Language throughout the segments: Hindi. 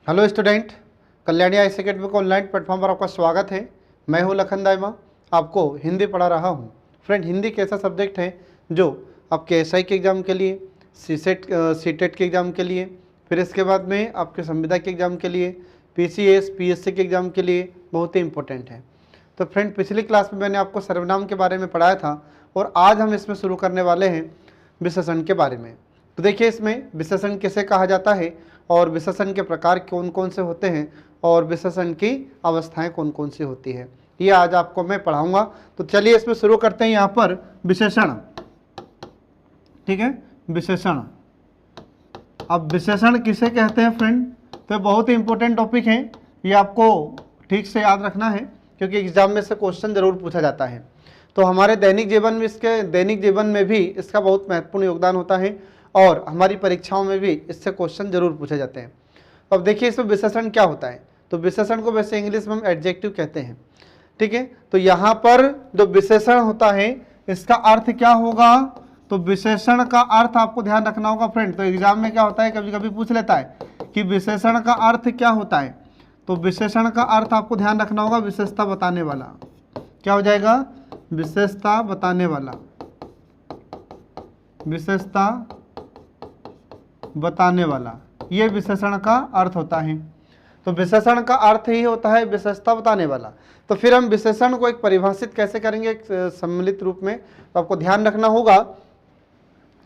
Hello student, Kalyani IAS academy को ऑनलाइन प्लेटफॉर्म पर आपका स्वागत है। मैं हूं लखन दाइमा, आपको हिंदी पढ़ा रहा हूं। फ्रेंड, हिंदी एक ऐसा सब्जेक्ट है जो आपके एसआई के एग्ज़ाम के लिए, सीटेट के एग्ज़ाम के लिए, फिर इसके बाद में आपके संविदा के एग्ज़ाम के लिए, पीसीएस पीएससी के एग्ज़ाम के लिए बहुत ही इंपॉर्टेंट है। तो फ्रेंड, पिछली क्लास में मैंने आपको सर्वनाम के बारे में पढ़ाया था और आज हम इसमें शुरू करने वाले हैं विशेषण के बारे में। तो देखिए, इसमें विशेषण किसे कहा जाता है और विशेषण के प्रकार कौन कौन से होते हैं और विशेषण की अवस्थाएं कौन कौन सी होती है, ये आज आपको मैं पढ़ाऊंगा। तो चलिए इसमें शुरू करते हैं। यहाँ पर विशेषण, ठीक है, विशेषण। अब विशेषण किसे कहते हैं फ्रेंड? तो बहुत ही इंपॉर्टेंट टॉपिक है, ये आपको ठीक से याद रखना है क्योंकि एग्जाम में से क्वेश्चन जरूर पूछा जाता है। तो हमारे दैनिक जीवन में भी इसका बहुत महत्वपूर्ण योगदान होता है और हमारी परीक्षाओं में भी इससे क्वेश्चन जरूर पूछे जाते हैं। तो अब देखिए इसमें विशेषण क्या होता है। तो विशेषण को वैसे इंग्लिश में हम एडजेक्टिव कहते हैं, ठीक है। तो यहाँ पर जो विशेषण होता है इसका अर्थ क्या होगा? तो विशेषण का अर्थ आपको ध्यान रखना होगा फ्रेंड। तो एग्जाम में क्या होता है, कभी कभी पूछ लेता है कि विशेषण का अर्थ क्या होता है। तो विशेषण का अर्थ आपको ध्यान रखना होगा विशेषता बताने वाला। क्या हो जाएगा? विशेषता बताने वाला, विशेषता बताने वाला, ये विशेषण का अर्थ होता है। तो विशेषण का अर्थ ही होता है विशेषता बताने वाला। तो फिर हम विशेषण को एक परिभाषित कैसे करेंगे एक सम्मिलित रूप में? तो आपको ध्यान रखना होगा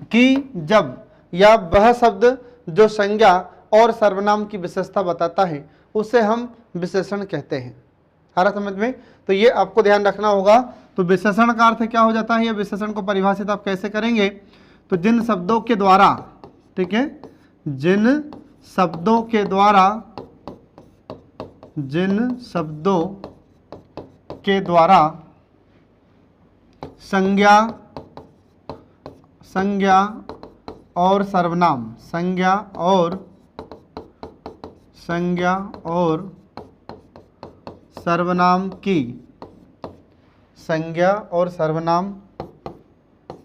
कि जब या वह शब्द जो संज्ञा और सर्वनाम की विशेषता बताता है उसे हम विशेषण कहते हैं। आ रहा समझ में? तो ये आपको ध्यान रखना होगा। तो विशेषण का अर्थ क्या हो जाता है, या विशेषण को परिभाषित आप कैसे करेंगे? तो जिन शब्दों के द्वारा, ठीक है, जिन शब्दों के द्वारा संज्ञा और सर्वनाम, संज्ञा और सर्वनाम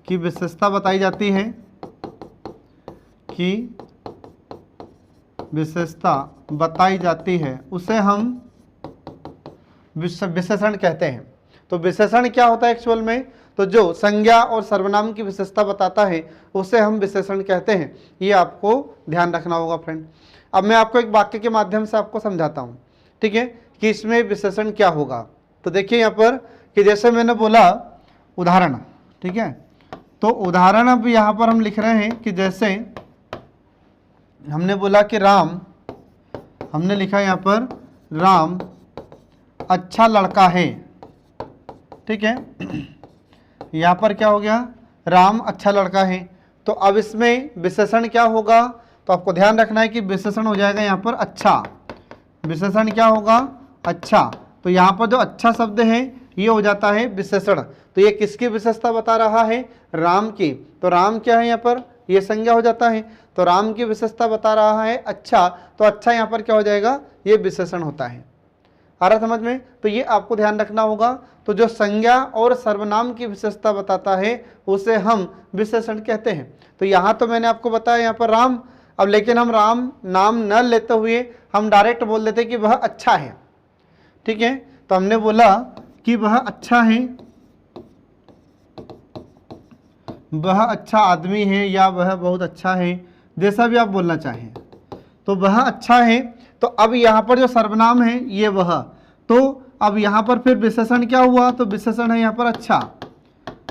की विशेषता बताई जाती है, उसे हम विशेषण कहते हैं। तो विशेषण क्या होता है एक्चुअल में? तो जो संज्ञा और सर्वनाम की विशेषता बताता है उसे हम विशेषण कहते हैं। ये आपको ध्यान रखना होगा फ्रेंड। अब मैं आपको एक वाक्य के माध्यम से आपको समझाता हूँ, ठीक है, कि इसमें विशेषण क्या होगा। तो देखिए यहाँ पर कि जैसे मैंने बोला उदाहरण, ठीक है, तो उदाहरण अब यहाँ पर हम लिख रहे हैं कि जैसे हमने बोला कि राम, हमने लिखा यहाँ पर राम अच्छा लड़का है, ठीक है। यहाँ पर क्या हो गया? राम अच्छा लड़का है। तो अब इसमें विशेषण क्या होगा? तो आपको ध्यान रखना है कि विशेषण हो जाएगा यहाँ पर अच्छा। विशेषण क्या होगा? अच्छा। तो यहाँ पर जो अच्छा शब्द है ये हो जाता है विशेषण। तो ये किसकी विशेषता बता रहा है? राम की। तो राम क्या है यहाँ पर? ये संज्ञा हो जाता है। तो राम की विशेषता बता रहा है अच्छा। तो अच्छा यहाँ पर क्या हो जाएगा? ये विशेषण होता है। आ रहा समझ में? तो ये आपको ध्यान रखना होगा। तो जो संज्ञा और सर्वनाम की विशेषता बताता है उसे हम विशेषण कहते हैं। तो यहाँ तो मैंने आपको बताया यहाँ पर राम। अब लेकिन हम राम नाम न लेते हुए हम डायरेक्ट बोल देते कि वह अच्छा है, ठीक है। तो हमने बोला कि वह अच्छा है, वह अच्छा आदमी है, या वह बहुत अच्छा है, जैसा भी आप बोलना चाहें। तो वह अच्छा है। तो अब यहाँ पर जो सर्वनाम है ये वह, तो अब यहाँ पर फिर विशेषण क्या हुआ? तो विशेषण है यहाँ पर अच्छा।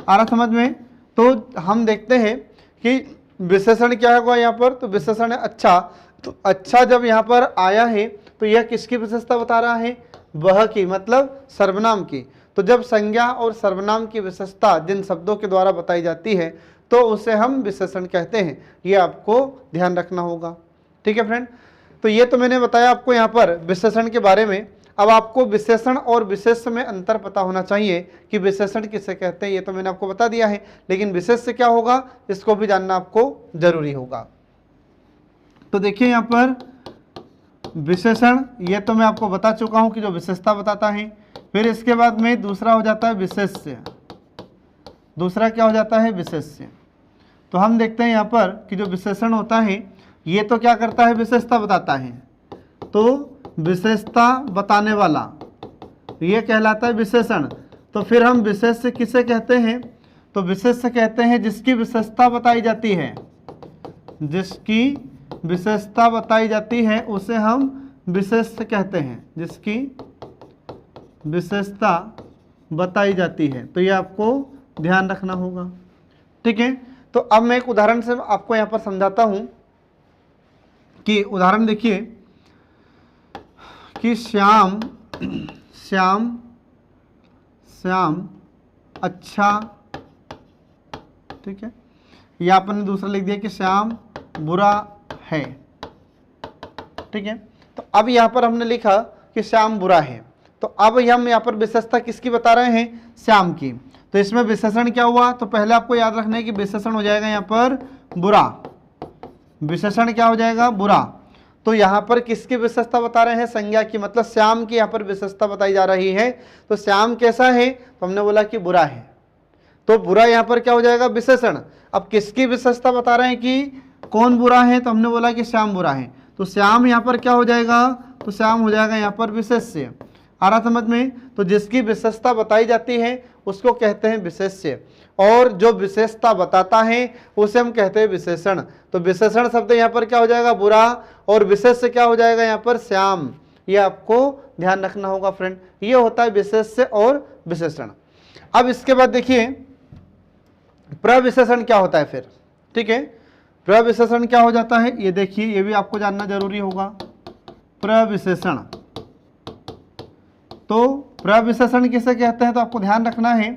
आ रहा समझ में? तो हम देखते हैं कि विशेषण क्या होगा यहाँ पर? तो विशेषण है अच्छा। तो अच्छा जब यहाँ पर आया है तो यह किसकी विशेषता बता रहा है? वह की, मतलब सर्वनाम की। तो जब संज्ञा और सर्वनाम की विशेषता जिन शब्दों के द्वारा बताई जाती है तो उसे हम विशेषण कहते हैं। ये आपको ध्यान रखना होगा, ठीक है फ्रेंड। तो ये तो मैंने बताया आपको यहाँ पर विशेषण के बारे में। अब आपको विशेषण और विशेष्य में अंतर पता होना चाहिए कि विशेषण किसे कहते हैं। ये तो मैंने आपको बता दिया है, लेकिन विशेष्य क्या होगा इसको भी जानना आपको जरूरी होगा। तो देखिए यहाँ पर विशेषण, ये तो मैं आपको बता चुका हूँ कि जो विशेषता बताता है। फिर इसके बाद में दूसरा हो जाता है विशेष्य। दूसरा क्या हो जाता है? विशेष्य। तो हम देखते हैं यहाँ पर कि जो विशेषण होता है ये तो क्या करता है? विशेषता बताता है। तो विशेषता बताने वाला ये कहलाता है विशेषण। तो फिर हम विशेष्य किसे कहते हैं? तो विशेष्य कहते हैं जिसकी विशेषता बताई जाती है, जिसकी विशेषता बताई जाती है उसे हम विशेष्य कहते हैं, जिसकी विशेषता बताई जाती है। तो ये आपको ध्यान रखना होगा, ठीक है। तो अब मैं एक उदाहरण से आपको यहाँ पर समझाता हूँ कि उदाहरण देखिए कि श्याम अच्छा, ठीक है। या अपन ने दूसरा लिख दिया कि श्याम बुरा है, ठीक है। तो अब यहाँ पर हमने लिखा कि श्याम बुरा है, तो अब हम यहाँ पर विशेषता किसकी बता रहे हैं? श्याम की। तो इसमें विशेषण क्या हुआ? तो पहले आपको याद रखना है कि विशेषण हो जाएगा यहाँ पर बुरा। विशेषण क्या हो जाएगा? बुरा। तो यहाँ पर किसकी विशेषता बता रहे हैं? संज्ञा की, मतलब श्याम की यहाँ पर विशेषता बताई जा रही है। तो श्याम कैसा है? तो हमने बोला कि बुरा है, तो बुरा यहाँ पर क्या हो जाएगा? विशेषण। अब किसकी विशेषता बता रहे हैं कि कौन बुरा है? तो हमने बोला कि श्याम बुरा है, तो श्याम यहाँ पर क्या हो जाएगा? तो श्याम हो जाएगा यहाँ पर विशेष्य। आ रहा समझ में? तो जिसकी विशेषता बताई जाती है उसको कहते हैं विशेष्य, और जो विशेषता बताता है उसे हम कहते हैं विशेषण। तो विशेषण शब्द यहाँ पर क्या हो जाएगा? बुरा, और विशेष्य क्या हो जाएगा यहाँ पर? श्याम। ये आपको ध्यान रखना होगा फ्रेंड, ये होता है विशेष्य और विशेषण। अब इसके बाद देखिए प्रविशेषण क्या होता है फिर, ठीक है। प्रविशेषण क्या हो जाता है ये देखिए, ये भी आपको जानना जरूरी होगा। प्रविशेषण, तो प्रविशेषण किसे कहते हैं? तो आपको ध्यान रखना है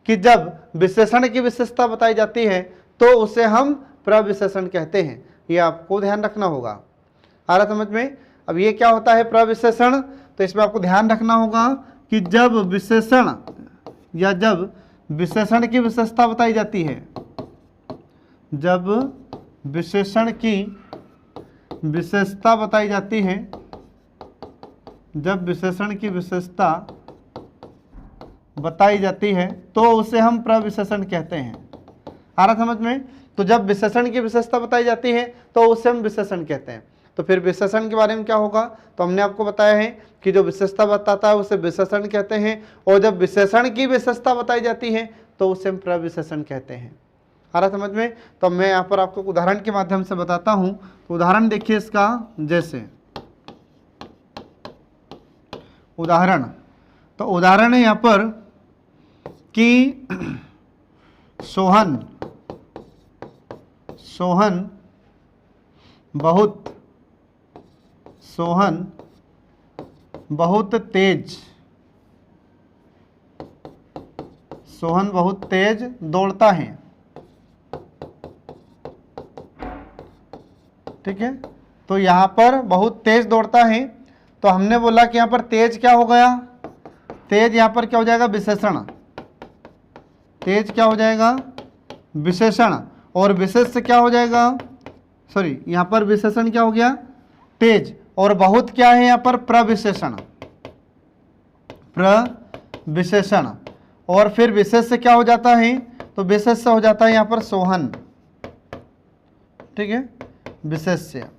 कि जब विशेषण की विशेषता बताई जाती है तो उसे हम प्रविशेषण कहते हैं, ये आपको ध्यान रखना होगा। आ रहा समझ में? अब ये क्या होता है प्रविशेषण? तो इसमें आपको ध्यान रखना होगा कि जब विशेषण या जब विशेषण की विशेषता बताई जाती है, जब विशेषण की विशेषता बताई जाती है, जब विशेषण की विशेषता बताई जाती है तो उसे हम प्रविशेषण कहते हैं। आ रहा समझ में? तो जब विशेषण की विशेषता बताई जाती है तो उसे हम विशेषण कहते हैं। तो फिर विशेषण के बारे में क्या होगा? तो हमने आपको बताया है कि जो विशेषता बताता है उसे विशेषण कहते हैं, और जब विशेषण की विशेषता बताई जाती है तो उसे हम प्रविशेषण कहते हैं। आ रहा समझ में? तो मैं यहाँ पर आपको उदाहरण के माध्यम से बताता हूँ। तो उदाहरण देखिए इसका, जैसे उदाहरण, तो उदाहरण है यहाँ पर कि सोहन बहुत तेज दौड़ता है, ठीक है। तो यहाँ पर बहुत तेज दौड़ता है, तो हमने बोला कि यहाँ पर तेज क्या हो गया? तेज यहाँ पर क्या हो जाएगा? विशेषण। तेज क्या हो जाएगा? विशेषण। और विशेष क्या हो जाएगा? सॉरी, यहाँ पर विशेषण क्या हो गया? तेज। और बहुत क्या है यहाँ पर? प्रविशेषण। प्रविशेषण। और फिर विशेष क्या हो जाता है? तो विशेष हो जाता है यहाँ पर सोहन, ठीक है, विशेष्य।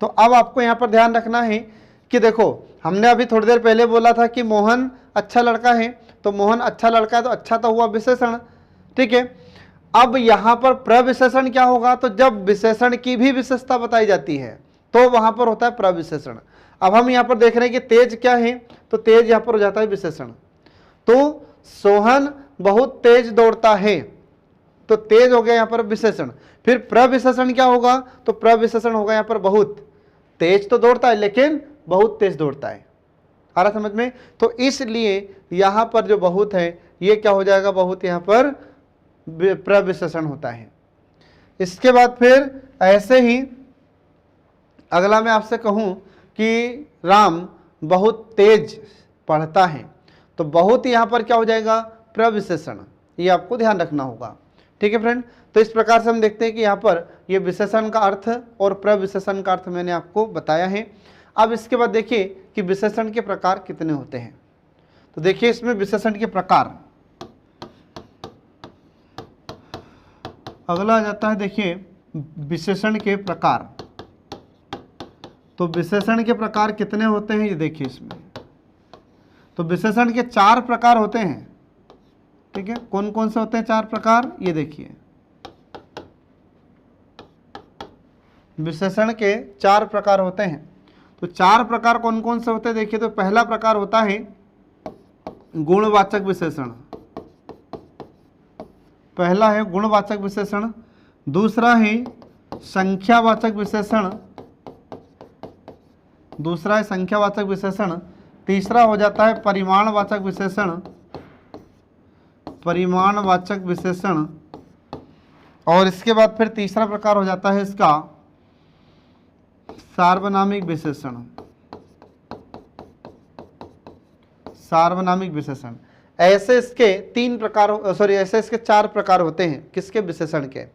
तो अब आपको यहाँ पर ध्यान रखना है कि देखो हमने अभी थोड़ी देर पहले बोला था कि मोहन अच्छा लड़का है, तो मोहन अच्छा लड़का है तो अच्छा तो हुआ विशेषण, ठीक है। अब यहाँ पर प्रविशेषण क्या होगा? तो जब विशेषण की भी विशेषता बताई जाती है तो वहां पर होता है प्रविशेषण। अब हम यहाँ पर देख रहे हैं कि तेज क्या है? तो तेज यहाँ पर हो जाता है विशेषण। तो सोहन बहुत तेज दौड़ता है, तो तेज हो गया यहाँ पर विशेषण। फिर प्रविशेषण क्या होगा? तो प्रविशेषण होगा यहाँ पर बहुत तेज तो दौड़ता है लेकिन बहुत तेज दौड़ता है। आ रहा समझ में? तो इसलिए यहाँ पर जो बहुत है ये क्या हो जाएगा? बहुत यहाँ पर प्रविशेषण होता है। इसके बाद फिर ऐसे ही अगला मैं आपसे कहूँ कि राम बहुत तेज पढ़ता है, तो बहुत यहाँ पर क्या हो जाएगा? प्रविशेषण। ये आपको ध्यान रखना होगा, ठीक है फ्रेंड। तो इस प्रकार से हम देखते हैं कि यहाँ पर ये विशेषण का अर्थ और प्रविशेषण का अर्थ मैंने आपको बताया है। अब इसके बाद देखिए कि विशेषण के प्रकार कितने होते हैं। तो देखिए इसमें विशेषण के प्रकार, अगला आ जाता है देखिए विशेषण के प्रकार। तो विशेषण के प्रकार कितने होते हैं ये देखिए इसमें। तो विशेषण के 4 प्रकार होते हैं, ठीक है। कौन कौन से होते हैं 4 प्रकार, ये देखिए। विशेषण के 4 प्रकार होते हैं। तो 4 प्रकार कौन कौन से होते हैं देखिए। तो पहला प्रकार होता है गुणवाचक विशेषण, पहला है गुणवाचक विशेषण। दूसरा है संख्यावाचक विशेषण, दूसरा है संख्यावाचक विशेषण। तीसरा हो जाता है परिमाणवाचक विशेषण, परिमाणवाचक विशेषण। और इसके बाद फिर तीसरा प्रकार हो जाता है इसका सार्वनामिक विशेषण, सार्वनामिक विशेषण। ऐसे इसके 3 प्रकार, ऐसे इसके 4 प्रकार होते हैं किसके, विशेषण के।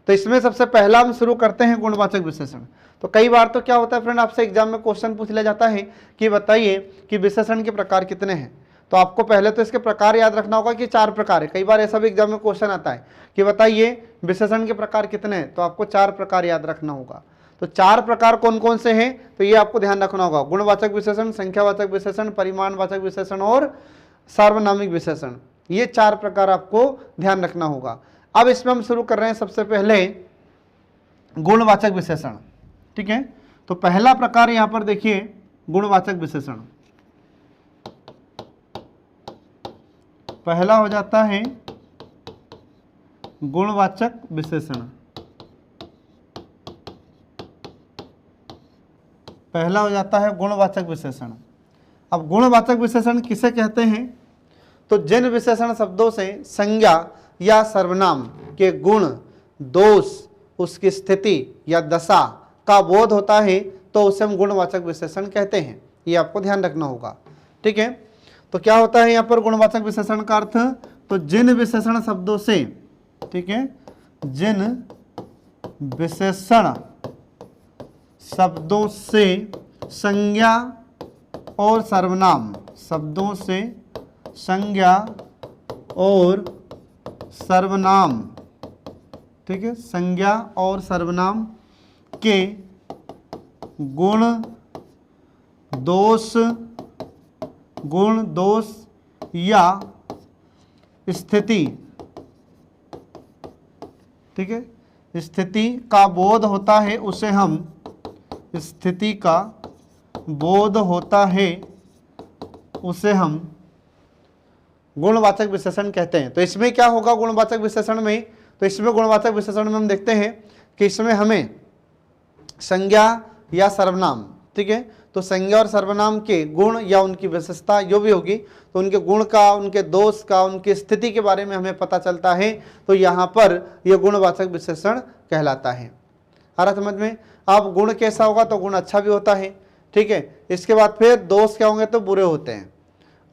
तो इसमें सबसे पहला हम शुरू करते हैं गुणवाचक विशेषण। तो कई बार तो क्या होता है फ्रेंड, आपसे एग्जाम में क्वेश्चन पूछ लिया जाता है कि बताइए कि विशेषण के प्रकार कितने हैं। तो आपको पहले तो इसके प्रकार याद रखना होगा कि 4 प्रकार है। कई बार ऐसा भी एग्जाम में क्वेश्चन आता है कि बताइए विशेषण के प्रकार कितने हैं, तो आपको 4 प्रकार याद रखना होगा। तो 4 प्रकार कौन कौन से हैं, तो ये आपको ध्यान रखना होगा। गुणवाचक विशेषण, संख्यावाचक विशेषण, परिमाणवाचक विशेषण और सार्वनामिक विशेषण। ये 4 प्रकार आपको ध्यान रखना होगा। अब इसमें हम शुरू कर रहे हैं सबसे पहले गुणवाचक विशेषण, ठीक है। तो पहला प्रकार यहां पर देखिए गुणवाचक विशेषण। पहला हो जाता है गुणवाचक विशेषण, पहला हो जाता है गुणवाचक विशेषण। अब गुणवाचक विशेषण किसे कहते हैं, तो जिन विशेषण शब्दों से संज्ञा या सर्वनाम के गुण, दोष, उसकी स्थिति या दशा का बोध होता है तो उसे हम गुणवाचक विशेषण कहते हैं। ये आपको ध्यान रखना होगा, ठीक है। तो क्या होता है यहाँ पर गुणवाचक विशेषण का अर्थ, तो जिन विशेषण शब्दों से, ठीक है, जिन विशेषण शब्दों से संज्ञा और सर्वनाम, शब्दों से संज्ञा और सर्वनाम, ठीक है, संज्ञा और सर्वनाम के गुण, दोष या स्थिति, ठीक है, स्थिति का बोध होता है उसे हम, स्थिति का बोध होता है उसे हम गुणवाचक विशेषण कहते हैं। तो इसमें क्या होगा गुणवाचक विशेषण में, तो इसमें गुणवाचक विशेषण में हम देखते हैं कि इसमें हमें संज्ञा या सर्वनाम, ठीक है, तो संज्ञा और सर्वनाम के गुण या उनकी विशेषता जो भी होगी, तो उनके गुण का, उनके दोष का, उनकी स्थिति के बारे में हमें पता चलता है। तो यहाँ पर यह गुणवाचक विशेषण कहलाता है। आ रहा समझ में। अब गुण कैसा होगा, तो गुण अच्छा भी होता है, ठीक है। इसके बाद फिर दोष क्या होंगे, तो बुरे होते हैं।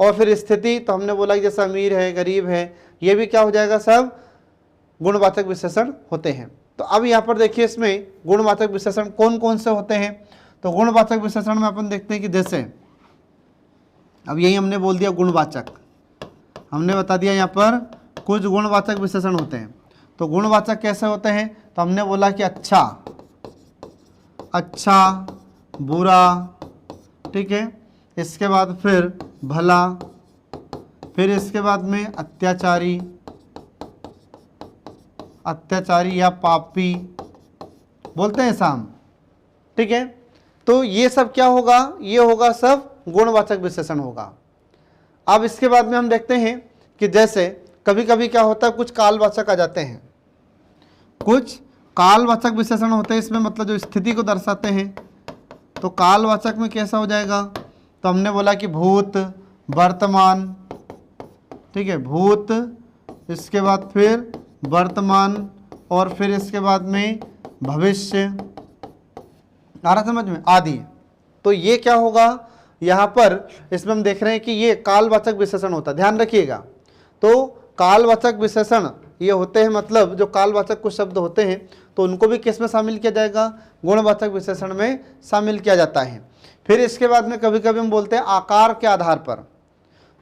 और फिर स्थिति, तो हमने बोला कि जैसे अमीर है, गरीब है, ये भी क्या हो जाएगा, सब गुणवाचक विशेषण होते हैं। तो अब यहाँ पर देखिए इसमें गुणवाचक विशेषण कौन कौन से होते हैं। तो गुणवाचक विशेषण में अपन देखते हैं कि जैसे अब यही हमने बोल दिया गुणवाचक, हमने बता दिया यहाँ पर कुछ गुणवाचक विशेषण होते हैं। तो गुणवाचक कैसे होते हैं, तो हमने बोला कि अच्छा, अच्छा, बुरा, ठीक है, इसके बाद फिर भला, फिर इसके बाद में अत्याचारी, अत्याचारी या पापी बोलते हैं साम, ठीक है। तो ये सब क्या होगा, ये होगा सब गुणवाचक विशेषण होगा। अब इसके बाद में हम देखते हैं कि जैसे कभी कभी क्या होता है, कुछ कालवाचक आ जाते हैं, कुछ कालवाचक विशेषण होते हैं इसमें, मतलब जो स्थिति को दर्शाते हैं। तो कालवाचक में कैसा हो जाएगा, तो हमने बोला कि भूत, वर्तमान, ठीक है, भूत, इसके बाद फिर वर्तमान, और फिर इसके बाद में भविष्य, आ रहा समझ में, आदि। तो ये क्या होगा, यहाँ पर इसमें हम देख रहे हैं कि ये कालवाचक विशेषण होता है, ध्यान रखिएगा। तो कालवाचक विशेषण ये होते हैं, मतलब जो कालवाचक कुछ शब्द होते हैं तो उनको भी किस में शामिल किया जाएगा, गुणवाचक विशेषण में शामिल किया जाता है। फिर इसके बाद में कभी कभी हम बोलते हैं आकार के आधार पर।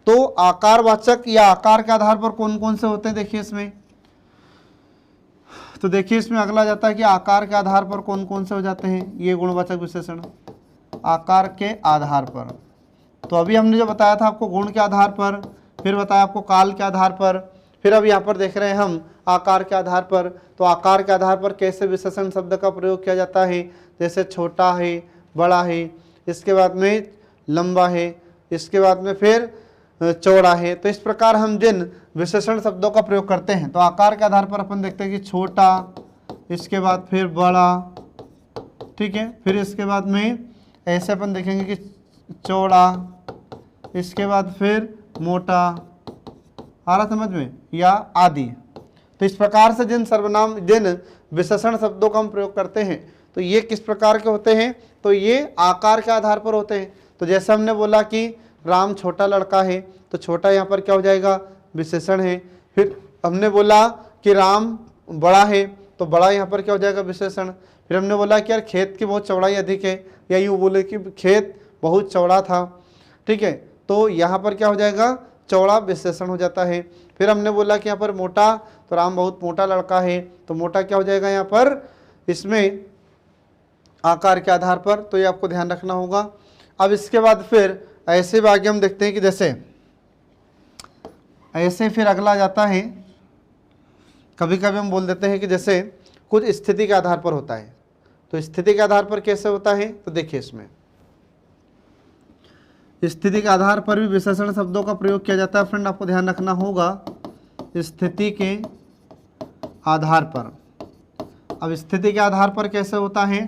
तो आकारवाचक या आकार के आधार पर कौन कौन से होते हैं देखिए इसमें। तो देखिए इसमें अगला जाता है कि आकार के आधार पर कौन कौन से हो जाते हैं ये गुणवाचक विशेषण। आकार के आधार पर। तो अभी हमने जो बताया था आपको गुण के आधार पर, फिर बताया आपको काल के आधार पर, फिर अब यहाँ पर देख रहे हैं हम आकार के आधार पर। तो आकार के आधार पर कैसे विशेषण शब्द का प्रयोग किया जाता है, जैसे छोटा है, बड़ा है, इसके बाद में लंबा है, इसके बाद में फिर चौड़ा है। तो इस प्रकार हम जिन विशेषण शब्दों का प्रयोग करते हैं, तो आकार के आधार पर अपन देखते हैं कि छोटा, इसके बाद फिर बड़ा, ठीक है, फिर इसके बाद में ऐसे अपन देखेंगे कि चौड़ा, इसके बाद फिर मोटा, आ रहा समझ में, या आदि। तो इस प्रकार से जिन सर्वनाम, जिन विशेषण शब्दों का हम प्रयोग करते हैं, तो ये किस प्रकार के होते हैं, तो ये आकार के आधार पर होते हैं। तो जैसे हमने बोला कि राम छोटा लड़का है, तो छोटा यहाँ पर क्या हो जाएगा, विशेषण है। फिर हमने बोला कि राम बड़ा है, तो बड़ा यहाँ पर क्या हो जाएगा, विशेषण। फिर हमने बोला कि यार खेत की बहुत चौड़ाई अधिक है, या यूँ बोले कि खेत बहुत चौड़ा था, ठीक है, तो यहाँ पर क्या हो जाएगा, चौड़ा विशेषण हो जाता है। फिर हमने बोला कि यहाँ पर मोटा, तो राम बहुत मोटा लड़का है, तो मोटा क्या हो जाएगा यहाँ पर, इसमें आकार के आधार पर। तो ये आपको ध्यान रखना होगा। अब इसके बाद फिर ऐसे भी आगे हम देखते हैं कि जैसे ऐसे फिर अगला जाता है, कभी कभी हम बोल देते हैं कि जैसे कुछ स्थिति के आधार पर होता है। तो स्थिति के आधार पर कैसे होता है, तो देखिए इसमें स्थिति के आधार पर भी विशेषण शब्दों का प्रयोग किया जाता है। फ्रेंड आपको ध्यान रखना होगा, स्थिति के आधार पर। अब स्थिति के आधार पर कैसे होता है,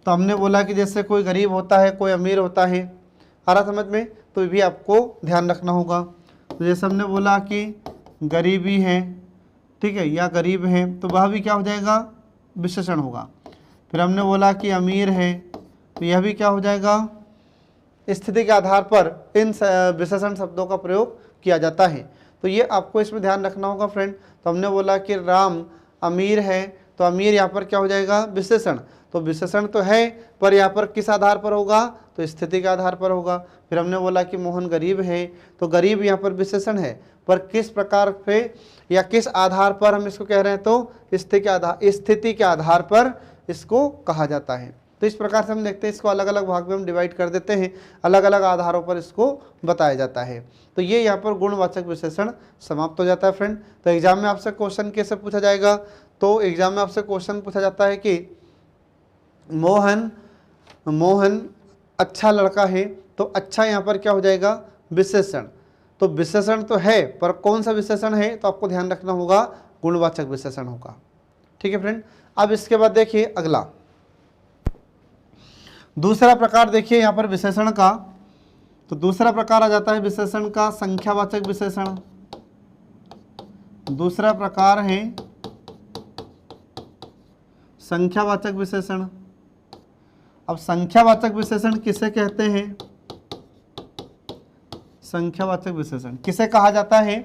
तो हमने बोला कि जैसे कोई गरीब होता है, कोई अमीर होता है, आ रहा समझ में, तो भी आपको ध्यान रखना होगा। तो जैसे हमने बोला कि गरीबी है, ठीक है, या गरीब है, तो वह भी क्या हो जाएगा, विशेषण होगा। फिर हमने बोला कि अमीर है, तो यह भी क्या हो जाएगा, स्थिति के आधार पर इन विशेषण शब्दों का प्रयोग किया जाता है। तो ये आपको इसमें ध्यान रखना होगा फ्रेंड। तो हमने बोला कि राम अमीर है, तो अमीर यहाँ पर क्या हो जाएगा, विशेषण। तो विशेषण तो है, पर यहाँ पर किस आधार पर होगा, तो स्थिति के आधार पर होगा। फिर हमने बोला कि मोहन गरीब है, तो गरीब यहाँ पर विशेषण है, पर किस प्रकार पे या किस आधार पर हम इसको कह रहे हैं, तो स्थिति के आधार पर इसको कहा जाता है। तो इस प्रकार से हम देखते हैं, इसको अलग अलग भाग में हम डिवाइड कर देते हैं, अलग अलग आधारों पर इसको बताया जाता है। तो ये यहाँ पर गुणवाचक विशेषण समाप्त हो जाता है फ्रेंड। तो एग्जाम में आपसे क्वेश्चन कैसे पूछा जाएगा, तो एग्जाम में आपसे क्वेश्चन पूछा जाता है कि मोहन अच्छा लड़का है, तो अच्छा यहाँ पर क्या हो जाएगा, विशेषण। तो विशेषण तो है, पर कौन सा विशेषण है, तो आपको ध्यान रखना होगा, गुणवाचक विशेषण होगा। ठीक है फ्रेंड। अब इसके बाद देखिए अगला दूसरा प्रकार देखिए यहाँ पर विशेषण का। तो दूसरा प्रकार आ जाता है विशेषण का संख्यावाचक विशेषण। दूसरा प्रकार है संख्यावाचक विशेषण। अब संख्यावाचक विशेषण किसे कहते हैं, संख्यावाचक विशेषण किसे कहा जाता है,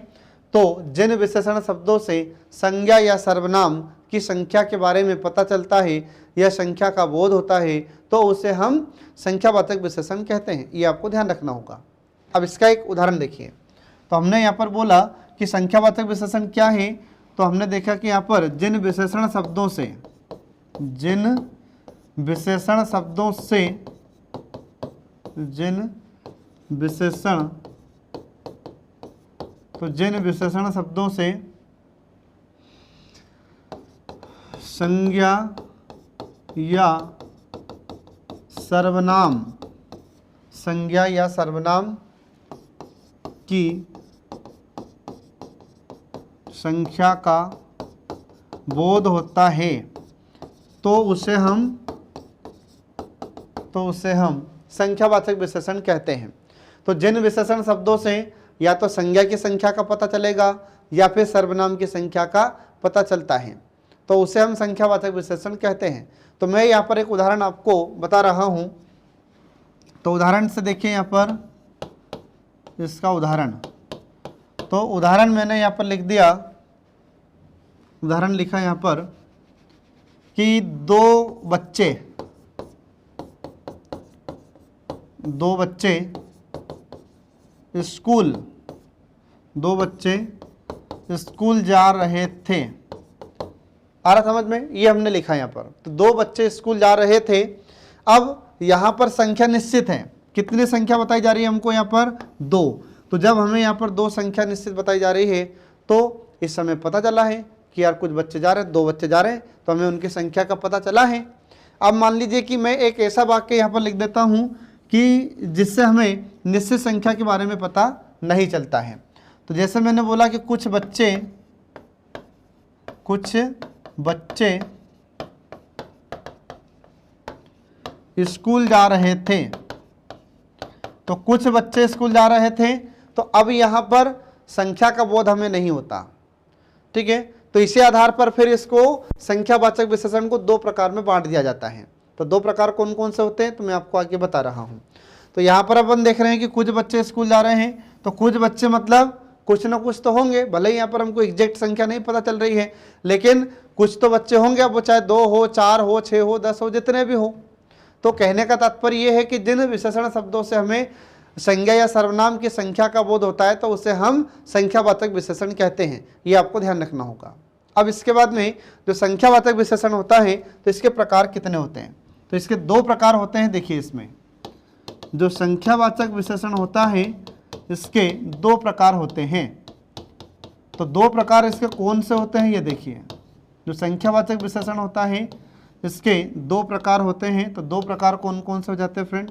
तो जिन विशेषण शब्दों से संज्ञा या सर्वनाम की संख्या के बारे में पता चलता है या संख्या का बोध होता है, तो उसे हम संख्यावाचक विशेषण कहते हैं। ये आपको ध्यान रखना होगा। अब इसका एक उदाहरण देखिए। तो हमने यहाँ पर बोला कि संख्यावाचक विशेषण क्या है, तो हमने देखा कि यहाँ पर जिन विशेषण शब्दों से संज्ञा या सर्वनाम की संख्या का बोध होता है, तो उसे हम संख्यावाचक विशेषण कहते हैं। तो जिन विशेषण शब्दों से या तो संज्ञा की संख्या का पता चलेगा या फिर सर्वनाम की संख्या का पता चलता है, तो उसे हम संख्यावाचक विशेषण कहते हैं। तो मैं यहाँ पर एक उदाहरण आपको बता रहा हूँ। तो उदाहरण से देखिए यहाँ पर इसका उदाहरण। तो उदाहरण मैंने यहाँ पर लिख दिया, उदाहरण लिखा यहाँ पर कि दो बच्चे स्कूल जा रहे थे। आ रहा समझ में, ये हमने लिखा यहाँ पर। तो दो बच्चे स्कूल जा रहे थे। अब यहाँ पर संख्या निश्चित है, कितनी संख्या बताई जा रही है हमको यहाँ पर 2। तो जब हमें यहाँ पर 2 संख्या निश्चित बताई जा रही है तो इस समय पता चला है कि यार कुछ बच्चे जा रहे हैं, 2 बच्चे जा रहे हैं, तो हमें उनकी संख्या का पता चला है। अब मान लीजिए कि मैं एक ऐसा वाक्य यहाँ पर लिख देता हूँ कि जिससे हमें निश्चित संख्या के बारे में पता नहीं चलता है। तो जैसे मैंने बोला कि कुछ बच्चे स्कूल जा रहे थे, तो कुछ बच्चे स्कूल जा रहे थे, तो अब यहाँ पर संख्या का बोध हमें नहीं होता, ठीक है। तो इसी आधार पर फिर इसको संख्यावाचक विशेषण को 2 प्रकार में बांट दिया जाता है। तो 2 प्रकार कौन कौन से होते हैं तो मैं आपको आगे बता रहा हूँ। तो यहाँ पर अपन देख रहे हैं कि कुछ बच्चे स्कूल जा रहे हैं, तो कुछ बच्चे मतलब कुछ ना कुछ तो होंगे, भले ही यहाँ पर हमको एग्जैक्ट संख्या नहीं पता चल रही है, लेकिन कुछ तो बच्चे होंगे, अब वो चाहे 2 हो, 4 हो, 6 हो, 10 हो, जितने भी हो। तो कहने का तात्पर्य ये है कि जिन विशेषण शब्दों से हमें संज्ञा या सर्वनाम की संख्या का बोध होता है तो उसे हम संख्यावाचक विशेषण कहते हैं, ये आपको ध्यान रखना होगा। अब इसके बाद में जो संख्यावाचक विशेषण होता है तो इसके प्रकार कितने होते हैं, तो इसके 2 प्रकार होते हैं। देखिए इसमें जो संख्यावाचक विशेषण होता है इसके 2 प्रकार होते हैं। तो 2 प्रकार इसके कौन से होते हैं, ये देखिए जो संख्यावाचक विशेषण होता है इसके 2 प्रकार होते हैं। तो 2 प्रकार कौन कौन से हो जाते हैं फ्रेंड,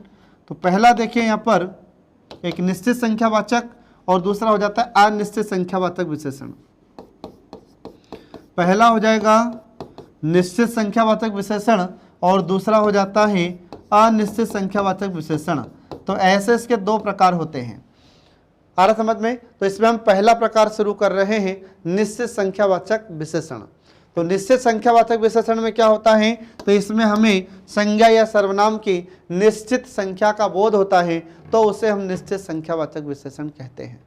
तो पहला देखिए यहाँ पर एक निश्चित संख्यावाचक और दूसरा हो जाता है अनिश्चित संख्यावाचक विशेषण। पहला हो जाएगा निश्चित संख्यावाचक विशेषण और दूसरा हो जाता है अनिश्चित संख्यावाचक विशेषण। तो ऐसे इसके 2 प्रकार होते हैं। आ रहा समझ में। तो इसमें हम पहला प्रकार शुरू कर रहे हैं निश्चित संख्यावाचक विशेषण। तो निश्चित संख्यावाचक विशेषण में क्या होता है, तो इसमें हमें संज्ञा या सर्वनाम की निश्चित संख्या का बोध होता है तो उसे हम निश्चित संख्यावाचक विशेषण कहते हैं।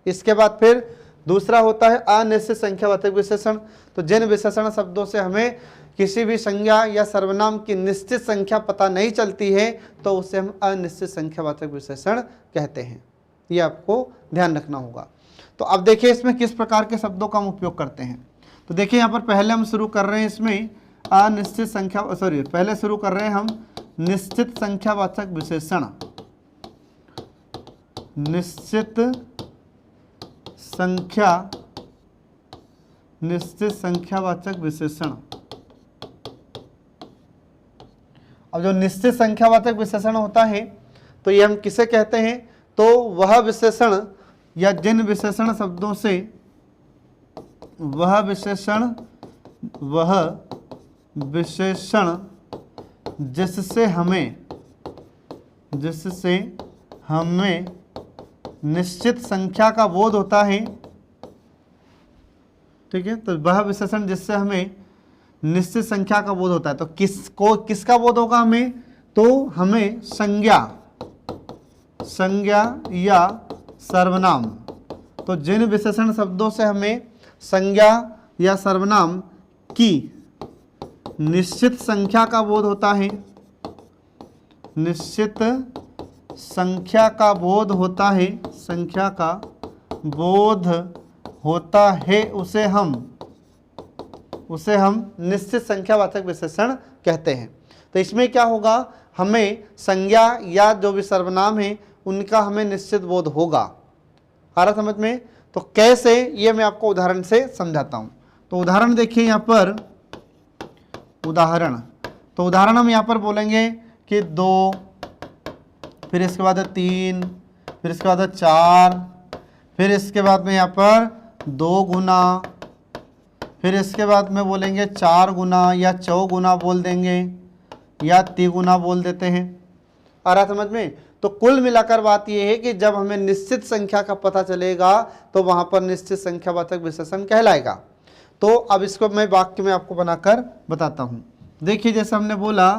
इसके बाद फिर दूसरा होता है अनिश्चित संख्यावाचक विशेषण। तो जिन विशेषण शब्दों से हमें किसी भी संज्ञा या सर्वनाम की निश्चित संख्या पता नहीं चलती है तो उसे हम अनिश्चित संख्यावाचक विशेषण कहते हैं, ये आपको ध्यान रखना होगा। तो अब देखिए इसमें किस प्रकार के शब्दों का हम उपयोग करते हैं। तो देखिए यहाँ पर पहले हम शुरू कर रहे हैं इसमें अनिश्चित संख्या पहले शुरू कर रहे हैं हम निश्चित संख्यावाचक विशेषण। निश्चित संख्यावाचक विशेषण। अब जो निश्चित संख्यावाचक विशेषण होता है तो ये हम किसे कहते हैं, तो वह विशेषण या जिन विशेषण शब्दों से वह विशेषण जिससे हमें निश्चित संख्या का बोध होता है, ठीक है। तो वह विशेषण जिससे हमें निश्चित संख्या का बोध होता है, तो किसका बोध होगा हमें, तो हमें संज्ञा या सर्वनाम। तो जिन विशेषण शब्दों से हमें संज्ञा या सर्वनाम की निश्चित संख्या का बोध होता है, निश्चित संख्या का बोध होता है, संख्या का बोध होता है, उसे हम निश्चित संख्यावाचक विशेषण कहते हैं। तो इसमें क्या होगा, हमें संज्ञा या जो भी सर्वनाम है उनका हमें निश्चित बोध होगा। आ रहा समझ में। तो कैसे, ये मैं आपको उदाहरण से समझाता हूँ। तो उदाहरण देखिए यहाँ पर, उदाहरण हम यहाँ पर बोलेंगे कि 2, फिर इसके बाद 3, फिर इसके बाद 4, फिर इसके बाद में यहाँ पर 2 गुना, फिर इसके बाद में बोलेंगे 4 गुना या 4 गुना बोल देंगे या 3 गुना बोल देते हैं। आ रहा समझ में। तो कुल मिलाकर बात यह है कि जब हमें निश्चित संख्या का पता चलेगा तो वहां पर निश्चित संख्यावाचक विशेषण कहलाएगा। तो अब इसको मैं वाक्य में आपको बनाकर बताता हूं। देखिए जैसे हमने बोला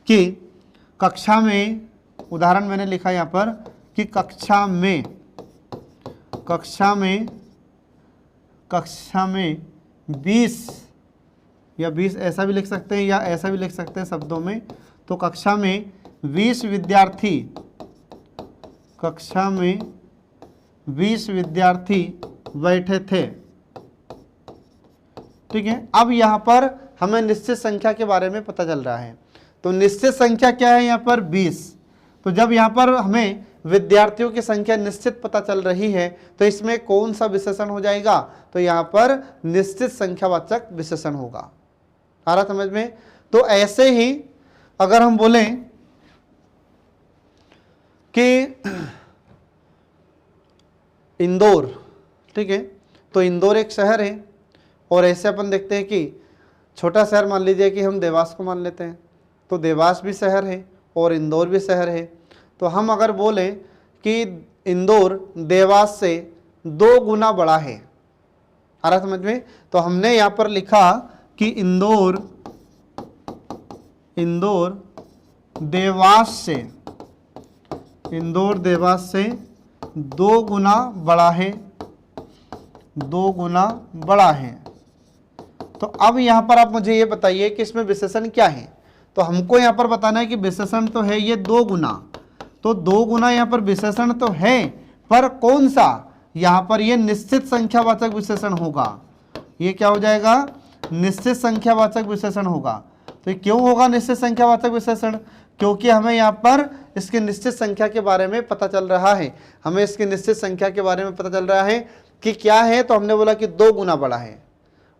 कि कक्षा में, उदाहरण मैंने लिखा यहाँ पर कि कक्षा में 20 या 20 ऐसा भी लिख सकते हैं या ऐसा भी लिख सकते हैं शब्दों में। तो कक्षा में 20 विद्यार्थी बैठे थे, ठीक है। अब यहाँ पर हमें निश्चित संख्या के बारे में पता चल रहा है। तो निश्चित संख्या क्या है यहाँ पर 20। तो जब यहाँ पर हमें विद्यार्थियों की संख्या निश्चित पता चल रही है तो इसमें कौन सा विशेषण हो जाएगा, तो यहाँ पर निश्चित संख्यावाचक विशेषण होगा। आ रहा समझ में। तो ऐसे ही अगर हम बोलें कि इंदौर, ठीक है, तो इंदौर एक शहर है और ऐसे अपन देखते हैं कि छोटा शहर मान लीजिए कि हम देवास को मान लेते हैं, तो देवास भी शहर है और इंदौर भी शहर है। तो हम अगर बोलें कि इंदौर देवास से 2 गुना बड़ा है, आ रहा समझ में, तो हमने यहाँ पर लिखा कि इंदौर देवास से 2 गुना बड़ा है, 2 गुना बड़ा है। तो अब यहाँ पर आप मुझे ये बताइए कि इसमें विशेषण क्या है। तो हमको यहाँ पर बताना है कि विशेषण तो है ये 2 गुना, तो 2 गुना यहाँ पर विशेषण तो है, पर कौन सा, यहाँ पर ये निश्चित संख्यावाचक विशेषण होगा। ये क्या हो जाएगा, निश्चित संख्यावाचक विशेषण होगा। तो क्यों होगा निश्चित संख्यावाचक विशेषण, क्योंकि हमें यहाँ पर इसकी निश्चित संख्या के बारे में पता चल रहा है, हमें इसकी निश्चित संख्या के बारे में पता चल रहा है कि क्या है। तो हमने बोला कि 2 गुना बड़ा है,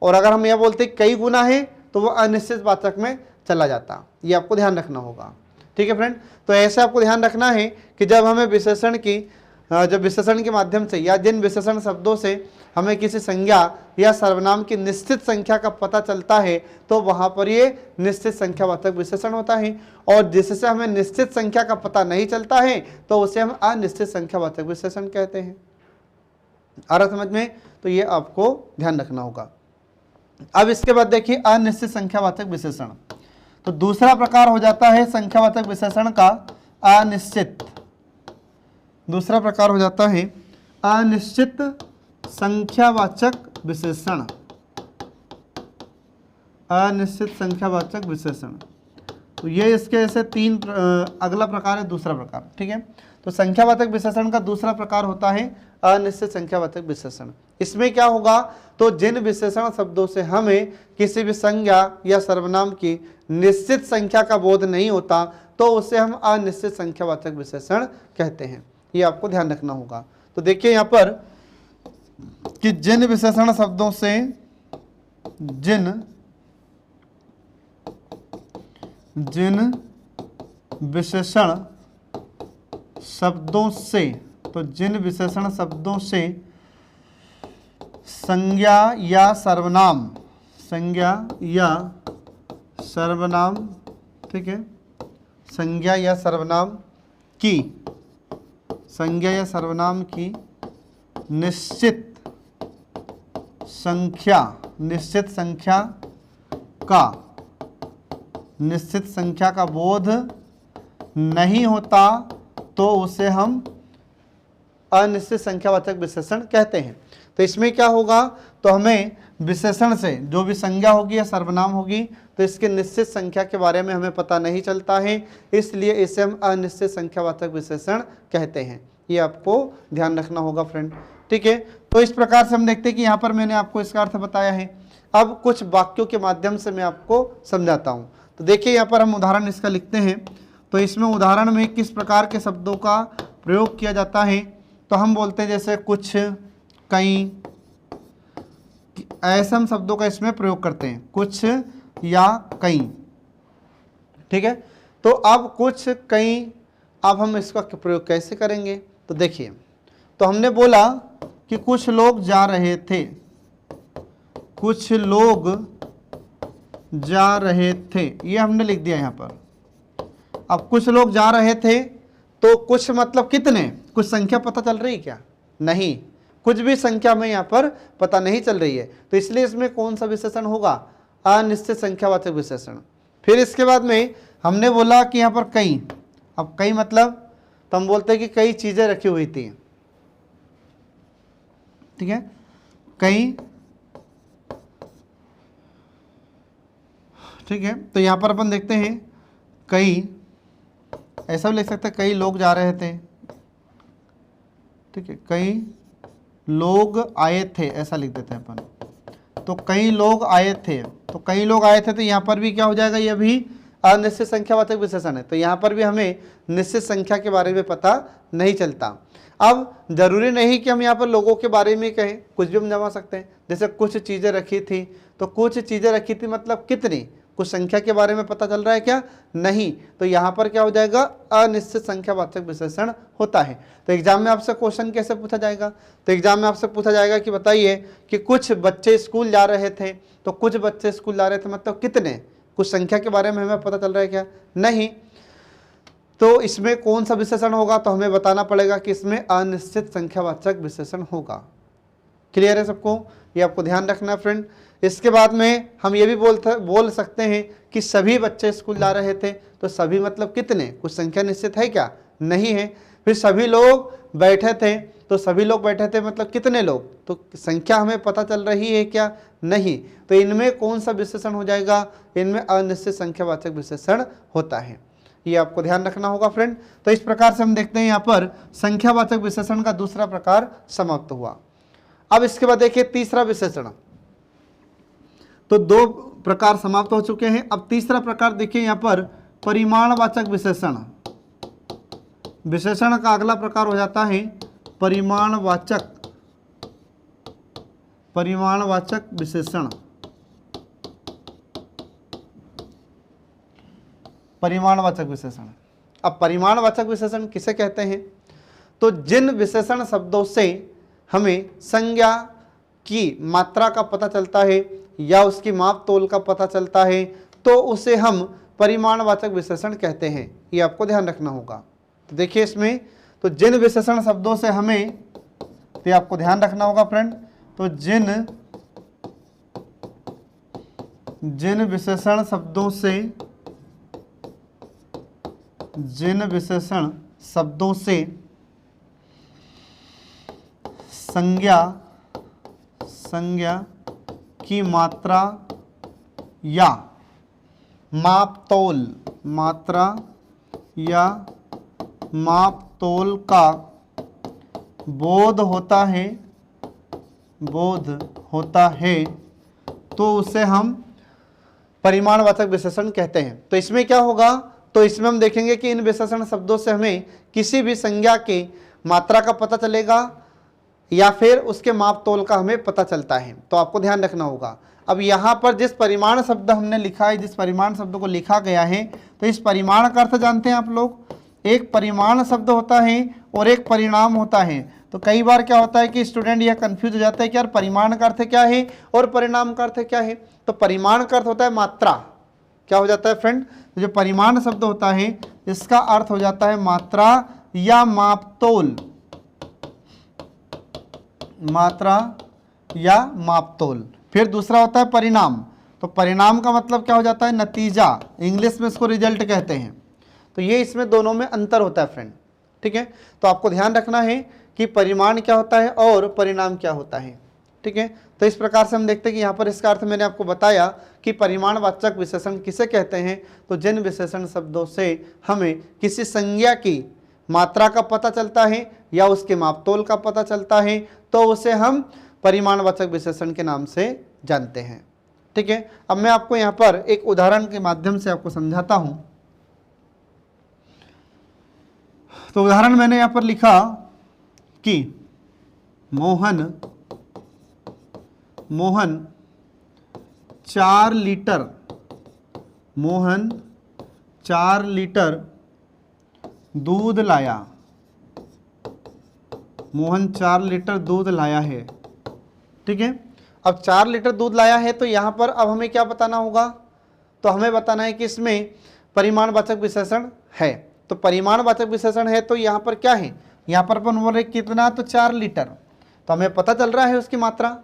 और अगर हम यह बोलते कई गुना है तो वो अनिश्चित वाचक में चला जाता। ये आपको ध्यान रखना होगा, ठीक है फ्रेंड। तो ऐसे आपको ध्यान रखना है कि जब हमें विशेषण के माध्यम से या जिन विशेषण शब्दों से हमें किसी संज्ञा या सर्वनाम की निश्चित संख्या का पता चलता है तो वहाँ पर ये निश्चित संख्यावाचक विशेषण होता है, और जिससे हमें निश्चित संख्या का पता नहीं चलता है तो उसे हम अनिश्चित संख्यावाचक विशेषण कहते हैं। आ रहा समझ में। तो ये आपको ध्यान रखना होगा। अब इसके बाद देखिए अनिश्चित संख्यावाचक विशेषण। तो दूसरा प्रकार हो जाता है संख्यावाचक विशेषण का अनिश्चित। दूसरा प्रकार हो जाता है अनिश्चित संख्यावाचक विशेषण। अनिश्चित संख्यावाचक विशेषण, तो ये इसके ऐसे अगला प्रकार है दूसरा प्रकार, ठीक है। तो संख्यावाचक विशेषण का दूसरा प्रकार होता है अनिश्चित संख्यावाचक विशेषण। इसमें क्या होगा, तो जिन विशेषण शब्दों से हमें किसी भी संज्ञा या सर्वनाम की निश्चित संख्या का बोध नहीं होता तो उसे हम अनिश्चित संख्यावाचक विशेषण कहते हैं। ये आपको ध्यान रखना होगा। तो देखिए यहाँ पर कि जिन विशेषण शब्दों से जिन विशेषण शब्दों से संज्ञा या सर्वनाम, ठीक है, संज्ञा या सर्वनाम की निश्चित संख्या का बोध नहीं होता तो उसे हम अनिश्चित संख्यावाचक विशेषण कहते हैं। तो इसमें क्या होगा, तो हमें विशेषण से जो भी संज्ञा होगी या सर्वनाम होगी तो इसके निश्चित संख्या के बारे में हमें पता नहीं चलता है, इसलिए इसे हम अनिश्चित संख्यावाचक विशेषण कहते हैं। ये आपको ध्यान रखना होगा फ्रेंड, ठीक है। तो इस प्रकार से हम देखते हैं कि यहाँ पर मैंने आपको इसका अर्थ बताया है। अब कुछ वाक्यों के माध्यम से मैं आपको समझाता हूँ। तो देखिए यहाँ पर हम उदाहरण इसका लिखते हैं। तो इसमें उदाहरण में किस प्रकार के शब्दों का प्रयोग किया जाता है, तो हम बोलते हैं जैसे कुछ, कई, ऐसे हम शब्दों का इसमें प्रयोग करते हैं, कुछ या कई, ठीक है। तो अब कुछ, कई, अब हम इसका प्रयोग कैसे करेंगे, तो देखिए, तो हमने बोला कि कुछ लोग जा रहे थे, ये हमने लिख दिया यहाँ पर। अब कुछ लोग जा रहे थे तो कुछ मतलब कितने, कुछ संख्या पता चल रही क्या, नहीं, कुछ भी संख्या में यहाँ पर पता नहीं चल रही है, तो इसलिए इसमें कौन सा विशेषण होगा, अनिश्चित संख्यावाचक विशेषण। फिर इसके बाद में हमने बोला कि यहाँ पर कई, अब कई मतलब तो हम बोलते हैं कि कई चीजें रखी हुई थी, ठीक है, कई, ठीक है। तो यहाँ पर अपन देखते हैं कई, ऐसा भी लिख सकते हैं कई लोग जा रहे थे, ठीक है, कई लोग आए थे, ऐसा लिख देते हैं अपन। तो कई लोग आए थे, तो कई लोग आए थे, तो यहाँ पर भी क्या हो जाएगा, ये भी अनिश्चित संख्यावाचक विशेषण है। तो यहाँ पर भी हमें निश्चित संख्या के बारे में पता नहीं चलता। अब जरूरी नहीं कि हम यहाँ पर लोगों के बारे में कहें, कुछ भी हम जमा सकते हैं। जैसे कुछ चीज़ें रखी थी, तो कुछ चीज़ें रखी थी मतलब कितनी, कुछ संख्या के बारे में पता चल रहा है क्या, नहीं। तो यहाँ पर क्या हो जाएगा, अनिश्चित संख्यावाचक विशेषण होता है। तो एग्जाम में आपसे क्वेश्चन कैसे पूछा जाएगा, तो एग्जाम में आपसे पूछा जाएगा कि बताइए कि कुछ बच्चे स्कूल जा रहे थे, तो कुछ बच्चे स्कूल जा रहे थे मतलब कितने, कुछ संख्या के बारे में हमें पता चल रहा है क्या, नहीं। तो इसमें कौन सा विशेषण होगा, तो हमें बताना पड़ेगा कि इसमें अनिश्चित संख्यावाचक विशेषण होगा। क्लियर है सबको, ये आपको ध्यान रखना है फ्रेंड। इसके बाद में हम ये भी बोल सकते हैं कि सभी बच्चे स्कूल जा रहे थे, तो सभी मतलब कितने, कुछ संख्या निश्चित है क्या, नहीं है। फिर सभी लोग बैठे थे, तो सभी लोग बैठे थे मतलब कितने लोग, तो संख्या हमें पता चल रही है क्या, नहीं। तो इनमें कौन सा विशेषण हो जाएगा, इनमें अनिश्चित संख्यावाचक विशेषण होता है। ये आपको ध्यान रखना होगा फ्रेंड। तो इस प्रकार से हम देखते हैं यहाँ पर संख्यावाचक विशेषण का दूसरा प्रकार समाप्त हुआ। अब इसके बाद देखिए तीसरा विशेषण, तो दो प्रकार समाप्त हो चुके हैं। अब तीसरा प्रकार देखिए यहाँ पर परिमाणवाचक विशेषण। विशेषण का अगला प्रकार हो जाता है परिमाणवाचक विशेषण। परिमाणवाचक विशेषण, अब परिमाणवाचक विशेषण किसे कहते हैं, तो जिन विशेषण शब्दों से हमें संज्ञा की मात्रा का पता चलता है या उसकी माप तोल का पता चलता है, तो उसे हम परिमाणवाचक विशेषण कहते हैं। ये आपको ध्यान रखना होगा। तो देखिए इसमें, तो जिन विशेषण शब्दों से हमें, तो ये आपको ध्यान रखना होगा फ्रेंड, तो जिन विशेषण शब्दों से संज्ञा की मात्रा या माप तोल का बोध होता है, तो उसे हम परिमाणवाचक विशेषण कहते हैं। तो इसमें क्या होगा, तो इसमें हम देखेंगे कि इन विशेषण शब्दों से हमें किसी भी संज्ञा की मात्रा का पता चलेगा या फिर उसके माप तोल का हमें पता चलता है। तो आपको ध्यान रखना होगा। अब यहाँ पर जिस परिमाण शब्द हमने लिखा है, जिस परिमाण शब्द को लिखा गया है, तो इस परिमाण का अर्थ जानते हैं आप लोग, एक परिमाण शब्द होता है और एक परिणाम होता है। तो कई बार क्या होता है कि स्टूडेंट यह कंफ्यूज हो जाता है कि यार परिमाण का अर्थ क्या है और परिणाम का अर्थ क्या है। तो परिमाण का अर्थ होता है मात्रा, क्या हो जाता है फ्रेंड, जो परिमाण शब्द होता है इसका अर्थ हो जाता है मात्रा या मापतोल, मात्रा या मापतोल। फिर दूसरा होता है परिणाम, तो परिणाम का मतलब क्या हो जाता है, नतीजा, इंग्लिश में इसको रिजल्ट कहते हैं। तो ये इसमें दोनों में अंतर होता है फ्रेंड, ठीक है। तो आपको ध्यान रखना है कि परिमाण क्या होता है और परिणाम क्या होता है, ठीक है। तो इस प्रकार से हम देखते हैं कि यहाँ पर इसका अर्थ मैंने आपको बताया कि परिमाणवाचक विशेषण किसे कहते हैं, तो जिन विशेषण शब्दों से हमें किसी संज्ञा की मात्रा का पता चलता है या उसके मापतोल का पता चलता है, तो उसे हम परिमाणवाचक विशेषण के नाम से जानते हैं, ठीक है। अब मैं आपको यहाँ पर एक उदाहरण के माध्यम से आपको समझाता हूँ। तो उदाहरण मैंने यहाँ पर लिखा कि मोहन 4 लीटर दूध लाया, मोहन 4 लीटर दूध लाया है, ठीक है। अब 4 लीटर दूध लाया है, तो यहाँ पर अब हमें क्या बताना होगा, तो हमें बताना है कि इसमें परिमाणवाचक विशेषण है। तो परिमाणवाचक विशेषण है तो यहाँ पर क्या है, यहाँ पर अपन बोल रहे कितना, तो 4 लीटर, तो हमें पता चल रहा है उसकी मात्रा।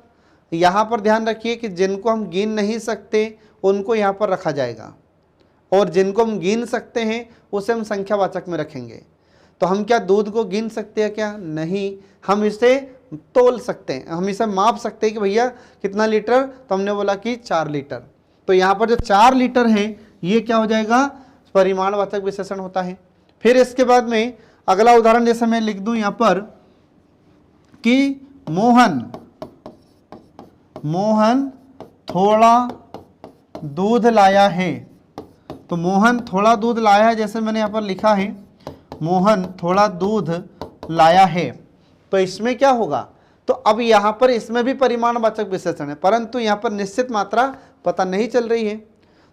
यहाँ पर ध्यान रखिए कि जिनको हम गिन नहीं सकते उनको यहाँ पर रखा जाएगा और जिनको हम गिन सकते हैं उसे हम संख्यावाचक में रखेंगे। तो हम क्या दूध को गिन सकते हैं क्या, नहीं, हम इसे तोल सकते हैं, हम इसे माप सकते हैं कि भैया कितना लीटर, तो हमने बोला कि 4 लीटर। तो यहाँ पर जो 4 लीटर है ये क्या हो जाएगा, परिमाणवाचक विशेषण होता है। फिर इसके बाद में अगला उदाहरण जैसे मैं लिख दूं यहाँ पर कि मोहन थोड़ा दूध लाया है, तो मोहन थोड़ा दूध लाया है, जैसे मैंने यहाँ पर लिखा है मोहन थोड़ा दूध लाया है, तो इसमें क्या होगा, तो अब यहाँ पर इसमें भी परिमाणवाचक विशेषण है, परंतु यहाँ पर निश्चित मात्रा पता नहीं चल रही है।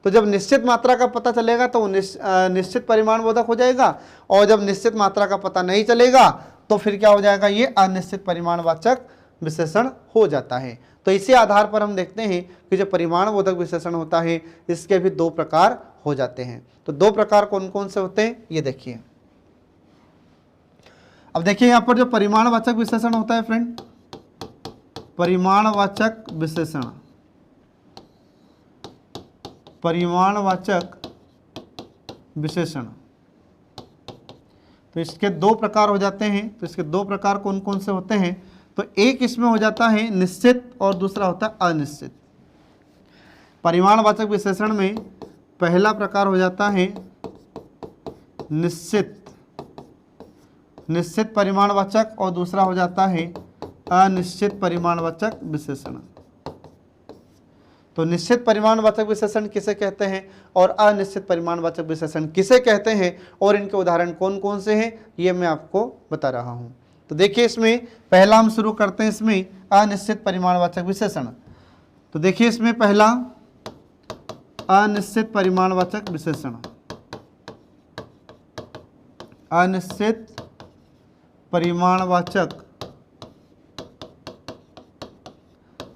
तो जब निश्चित मात्रा का पता चलेगा तो निश्चित परिमाणबोधक हो जाएगा, और जब निश्चित मात्रा का पता नहीं चलेगा तो फिर क्या हो जाएगा, ये अनिश्चित परिमाणवाचक विशेषण हो जाता है। तो इसी आधार पर हम देखते हैं कि जो परिमाणबोधक विशेषण होता है इसके भी दो प्रकार हो जाते हैं। तो दो प्रकार कौन कौन से होते हैं ये देखिए। अब देखिए यहाँ पर जो परिमाणवाचक विशेषण होता है फ्रेंड, परिमाणवाचक विशेषण, परिमाणवाचक विशेषण, तो इसके दो प्रकार हो जाते हैं। तो इसके दो प्रकार कौन कौन से होते हैं, तो एक इसमें हो जाता है निश्चित और दूसरा होता है अनिश्चित। परिमाणवाचक विशेषण में पहला प्रकार हो जाता है निश्चित परिमाणवाचक, और दूसरा हो जाता है अनिश्चित परिमाणवाचक विशेषण। तो निश्चित परिमाणवाचक विशेषण किसे कहते हैं और अनिश्चित परिमाणवाचक विशेषण किसे कहते हैं, और इनके उदाहरण कौन कौन से हैं ये मैं आपको बता रहा हूं। तो देखिए इसमें पहला हम शुरू करते हैं इसमें अनिश्चित परिमाणवाचक विशेषण। तो देखिए इसमें पहला अनिश्चित परिमाणवाचक विशेषण, अनिश्चित परिमाणवाचक,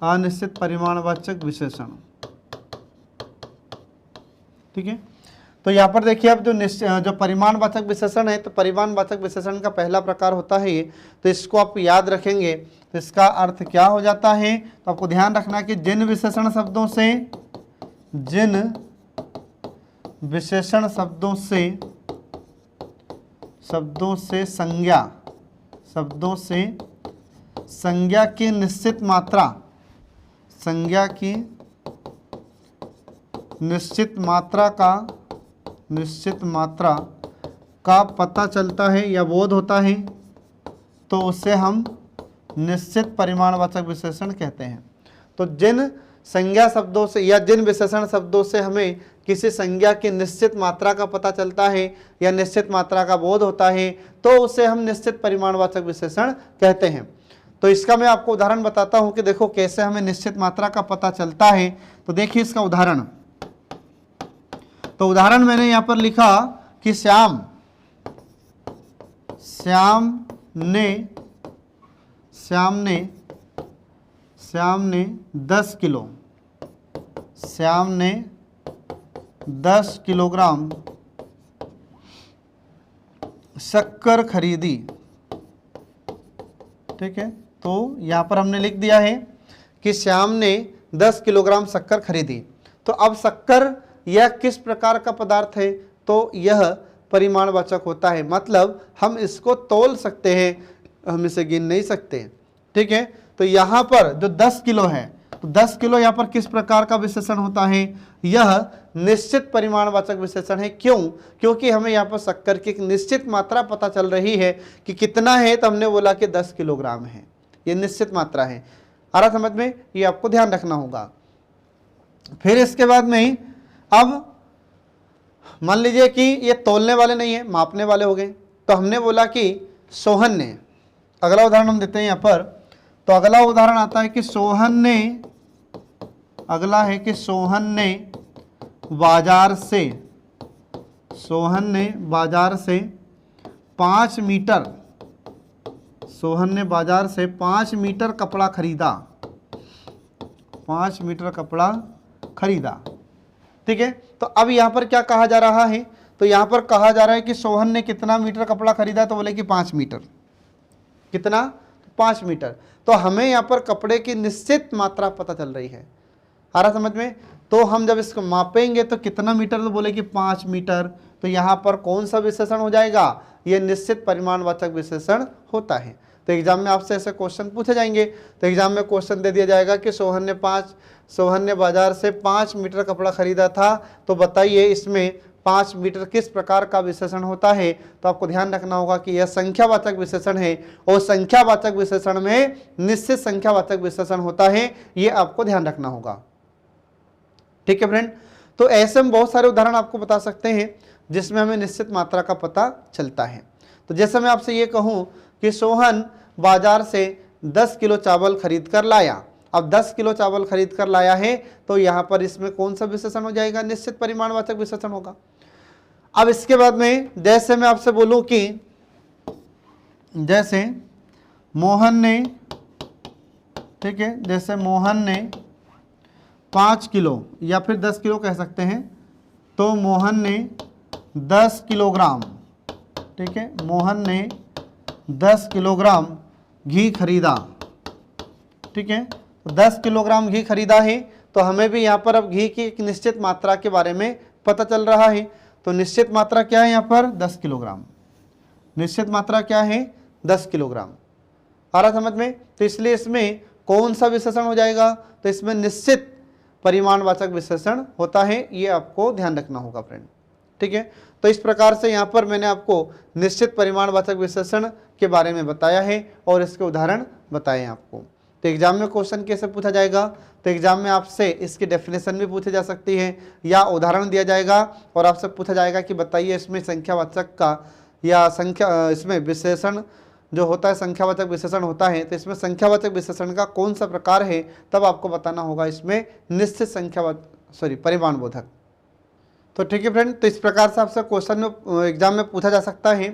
अनिश्चित परिमाणवाचक विशेषण, ठीक है। तो यहाँ पर देखिए अब जो परिमाणवाचक विशेषण है, तो परिमाणवाचक विशेषण का पहला प्रकार होता है ये, तो इसको आप याद रखेंगे। तो इसका अर्थ क्या हो जाता है, तो आपको ध्यान रखना कि जिन विशेषण शब्दों से संज्ञा की निश्चित मात्रा का पता चलता है या बोध होता है, तो उसे हम निश्चित परिमाणवाचक विशेषण कहते हैं। तो जिन संज्ञा शब्दों से या जिन विशेषण शब्दों से हमें किसी संज्ञा की निश्चित मात्रा का पता चलता है या निश्चित मात्रा का बोध होता है, तो उसे हम निश्चित परिमाणवाचक विशेषण कहते हैं। तो इसका मैं आपको उदाहरण बताता हूं कि देखो कैसे हमें निश्चित मात्रा का पता चलता है। तो देखिए इसका उदाहरण, तो उदाहरण मैंने यहां पर लिखा कि श्याम ने 10 किलोग्राम शक्कर खरीदी, ठीक है। तो यहां पर हमने लिख दिया है कि श्याम ने 10 किलोग्राम शक्कर खरीदी। तो अब शक्कर यह किस प्रकार का पदार्थ है, तो यह परिमाणवाचक होता है, मतलब हम इसको तौल सकते हैं, हम इसे गिन नहीं सकते, ठीक है। तो यहाँ पर जो 10 किलो है, तो 10 किलो यहाँ पर किस प्रकार का विशेषण होता है, यह निश्चित परिमाणवाचक विशेषण है। क्यों? क्योंकि हमें यहाँ पर शक्कर की एक निश्चित मात्रा पता चल रही है कि कितना है, तो हमने बोला कि 10 किलोग्राम है, ये निश्चित मात्रा है। आ रहा समझ में, ये आपको ध्यान रखना होगा। फिर इसके बाद में अब मान लीजिए कि ये तौलने वाले नहीं है, मापने वाले हो गए। तो हमने बोला कि सोहन ने, अगला उदाहरण हम देते हैं यहाँ पर। तो अगला उदाहरण आता है कि सोहन ने बाजार से 5 मीटर कपड़ा खरीदा, 5 मीटर कपड़ा खरीदा, ठीक है। तो अब यहाँ पर क्या कहा जा रहा है, तो यहाँ पर कहा जा रहा है कि सोहन ने कितना मीटर कपड़ा खरीदा, तो बोले कि 5 मीटर। कितना? 5 मीटर। तो हमें यहाँ पर कपड़े की निश्चित मात्रा पता चल रही है। आ रहा समझ में? तो हम जब इसको मापेंगे तो कितना मीटर, तो बोले कि 5 मीटर। तो यहाँ पर कौन सा विशेषण हो जाएगा, ये निश्चित परिमाणवाचक विशेषण होता है। तो एग्जाम में आपसे ऐसे क्वेश्चन पूछे जाएंगे। तो एग्जाम में क्वेश्चन दे दिया जाएगा कि सोहन ने बाजार से 5 मीटर कपड़ा खरीदा था, तो बताइए इसमें 5 मीटर किस प्रकार का विशेषण होता है। तो आपको ध्यान रखना होगा कि यह संख्यावाचक विशेषण है, और संख्यावाचक विशेषण में निश्चित संख्यावाचक विशेषण होता है, ये आपको ध्यान रखना होगा, ठीक है फ्रेंड। तो ऐसे में बहुत सारे उदाहरण आपको बता सकते हैं जिसमें हमें निश्चित मात्रा का पता चलता है। तो जैसे मैं आपसे ये कहूँ कि सोहन बाजार से 10 किलो चावल खरीद कर लाया। अब 10 किलो चावल खरीद कर लाया है, तो यहाँ पर इसमें कौन सा विशेषण हो जाएगा? निश्चित परिमाणवाचक विशेषण होगा। अब इसके बाद में जैसे मैं आपसे बोलूँ कि जैसे मोहन ने, ठीक है, जैसे मोहन ने 5 किलो या फिर 10 किलो कह सकते हैं, तो मोहन ने 10 किलोग्राम, ठीक है, मोहन ने 10 किलोग्राम घी खरीदा, ठीक है, तो 10 किलोग्राम घी खरीदा है। तो हमें भी यहाँ पर अब घी की एक निश्चित मात्रा के बारे में पता चल रहा है। तो निश्चित मात्रा क्या है यहाँ पर? 10 किलोग्राम। निश्चित मात्रा क्या है? 10 किलोग्राम। आ रहा समझ में? तो इसलिए इसमें कौन सा विशेषण हो जाएगा? तो इसमें निश्चित परिमाणवाचक विशेषण होता है, ये आपको ध्यान रखना होगा फ्रेंड, ठीक है। तो इस प्रकार से यहाँ पर मैंने आपको निश्चित परिमाणवाचक विशेषण के बारे में बताया है और इसके उदाहरण बताए हैं आपको। तो एग्जाम में क्वेश्चन कैसे पूछा जाएगा? तो एग्जाम में आपसे इसकी डेफिनेशन भी पूछी जा सकती है या उदाहरण दिया जाएगा और आपसे पूछा जाएगा कि बताइए इसमें संख्यावाचक का या इसमें विशेषण जो होता है, संख्यावाचक विशेषण होता है, तो इसमें संख्यावाचक विशेषण का कौन सा प्रकार है, तब आपको बताना होगा इसमें निश्चित परिमाणबोधक। तो ठीक है फ्रेंड, तो इस प्रकार से आपसे क्वेश्चन में एग्जाम में पूछा जा सकता है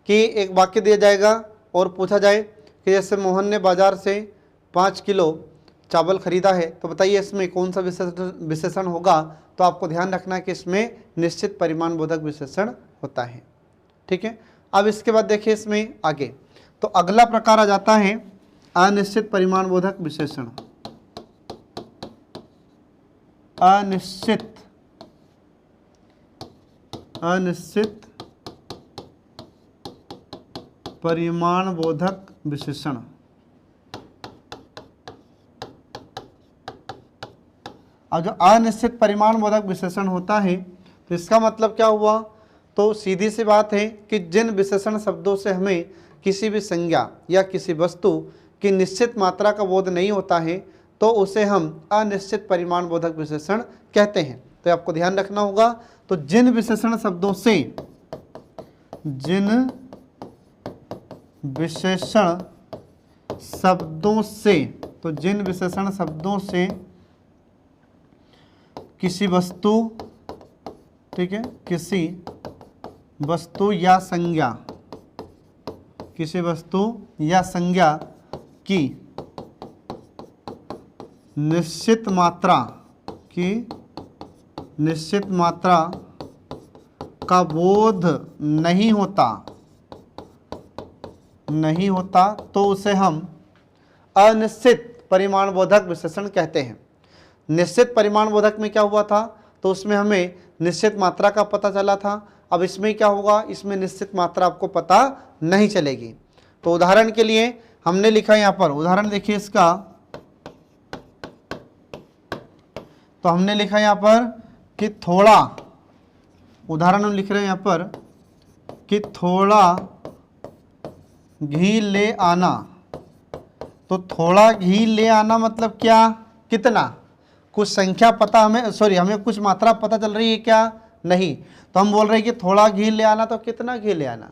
कि एक वाक्य दिया जाएगा और पूछा जाए कि जैसे मोहन ने बाजार से 5 किलो चावल खरीदा है, तो बताइए इसमें कौन सा विशेषण होगा। तो आपको ध्यान रखना है कि इसमें निश्चित परिमाणबोधक विशेषण होता है, ठीक है। अब इसके बाद देखिए इसमें आगे, तो अगला प्रकार आ जाता है अनिश्चित परिमाणबोधक विशेषण। अनिश्चित परिमाणबोधक विशेषण। अब जो अनिश्चित परिमाणबोधक विशेषण होता है, तो इसका मतलब क्या हुआ? तो सीधी सी बात है कि जिन विशेषण शब्दों से हमें किसी भी संज्ञा या किसी वस्तु की निश्चित मात्रा का बोध नहीं होता है, तो उसे हम अनिश्चित परिमाणबोधक विशेषण कहते हैं। तो आपको ध्यान रखना होगा। तो जिन विशेषण शब्दों से किसी वस्तु, ठीक है, किसी वस्तु या संज्ञा की निश्चित मात्रा का बोध नहीं होता तो उसे हम अनिश्चित परिमाणबोधक विशेषण कहते हैं। निश्चित परिमाणबोधक में क्या हुआ था? तो उसमें हमें निश्चित मात्रा का पता चला था। अब इसमें क्या होगा? इसमें निश्चित मात्रा आपको पता नहीं चलेगी। तो उदाहरण के लिए हमने लिखा यहाँ पर, उदाहरण देखिए इसका, तो हमने लिखा यहाँ पर कि थोड़ा, उदाहरण हम लिख रहे हैं यहाँ पर कि थोड़ा घी ले आना। तो थोड़ा घी ले आना मतलब क्या? कितना? कुछ संख्या पता हमें कुछ मात्रा पता चल रही है क्या? नहीं। तो हम बोल रहे हैं कि थोड़ा घी ले आना, तो कितना घी ले आना?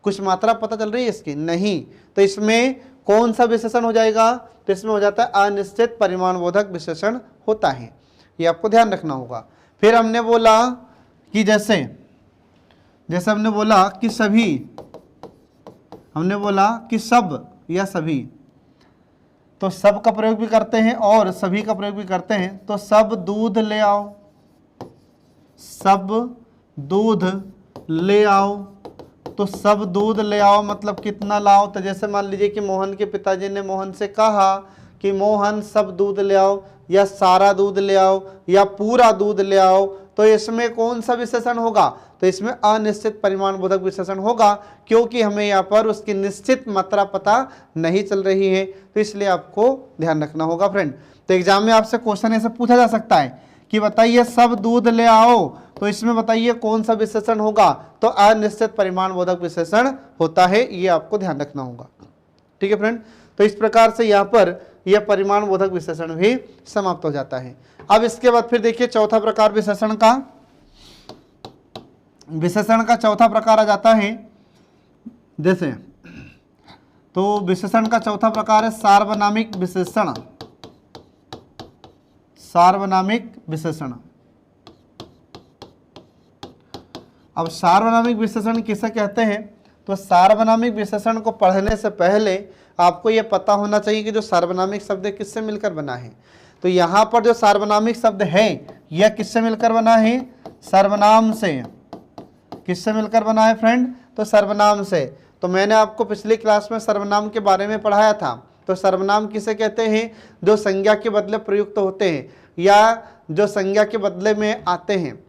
कुछ मात्रा पता चल रही है इसकी? नहीं। तो इसमें कौन सा विशेषण हो जाएगा? तो इसमें हो जाता है अनिश्चित परिमाणबोधक विशेषण होता है, ये आपको ध्यान रखना होगा। फिर हमने बोला कि जैसे हमने बोला कि सभी, हमने बोला कि सब या सभी, तो सब का प्रयोग भी करते हैं और सभी का प्रयोग भी करते हैं। तो सब दूध ले आओ, सब दूध ले आओ। तो सब दूध ले आओ मतलब कितना लाओ? तो जैसे मान लीजिए कि मोहन के पिताजी ने मोहन से कहा कि मोहन सब दूध ले आओ, या सारा दूध ले आओ, या पूरा दूध ले आओ। तो इसमें कौन सा विशेषण होगा? तो इसमें अनिश्चित परिमाणबोधक विशेषण होगा, क्योंकि हमें यहाँ पर उसकी निश्चित मात्रा पता नहीं चल रही है। तो इसलिए आपको ध्यान रखना होगा फ्रेंड। तो एग्जाम में आपसे क्वेश्चन ऐसे पूछा जा सकता है कि बताइए सब दूध ले आओ, तो इसमें बताइए कौन सा विशेषण होगा? तो अनिश्चित परिमाणबोधक विशेषण होता है, ये आपको ध्यान रखना होगा, ठीक है फ्रेंड। तो इस प्रकार से यहाँ पर यह परिमाण बोधक विशेषण भी समाप्त हो जाता है। अब इसके बाद फिर देखिए चौथा प्रकार विशेषण का चौथा प्रकार आ जाता है। जैसे तो विशेषण का चौथा प्रकार है सार्वनामिक विशेषण। सार्वनामिक विशेषण। अब सार्वनामिक विशेषण किसे कहते हैं? तो सार्वनामिक विशेषण को पढ़ने से पहले आपको यह पता होना चाहिए कि जो सार्वनामिक शब्द किससे मिलकर बना है। तो यहाँ पर जो सार्वनामिक शब्द है यह किससे मिलकर बना है? सर्वनाम से। किससे मिलकर बना है फ्रेंड? तो सर्वनाम से। तो मैंने आपको पिछली क्लास में सर्वनाम के बारे में पढ़ाया था। तो सर्वनाम किसे कहते हैं? जो संज्ञा के बदले प्रयुक्त होते हैं या जो संज्ञा के बदले में आते हैं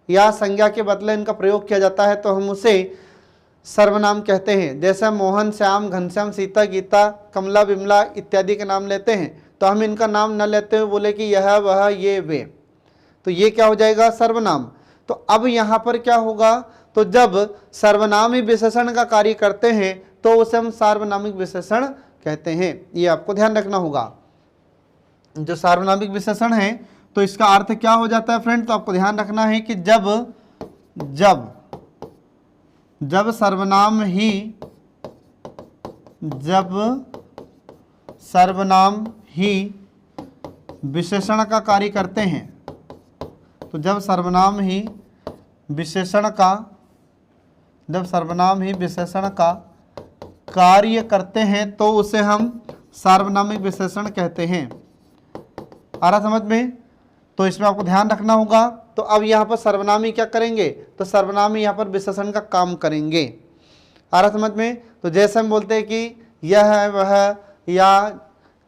या संज्ञा के बदले इनका प्रयोग किया जाता है, तो हम उसे सर्वनाम कहते हैं। जैसे मोहन, श्याम, घनश्याम, सीता, गीता, कमला, विमला इत्यादि के नाम लेते हैं, तो हम इनका नाम न लेते हुए बोले कि यह, वह, ये, वे, तो ये क्या हो जाएगा? सर्वनाम। तो अब यहाँ पर क्या होगा? तो जब सर्वनामी विशेषण का कार्य करते हैं तो उसे हम सार्वनामिक विशेषण कहते हैं। ये आपको ध्यान रखना होगा। जो सार्वनामिक विशेषण है तो इसका अर्थ क्या हो जाता है फ्रेंड? तो आपको ध्यान रखना है कि जब सर्वनाम ही विशेषण का कार्य करते हैं, तो जब सर्वनाम ही विशेषण का कार्य करते हैं तो उसे हम सार्वनामिक विशेषण कहते हैं। आ रहा समझ में? तो इसमें आपको ध्यान रखना होगा। तो अब यहाँ पर सर्वनामी क्या करेंगे? तो सर्वनामी यहाँ पर विशेषण का काम करेंगे। आ रहा समझ में? तो जैसे हम बोलते हैं कि यह, वह, या,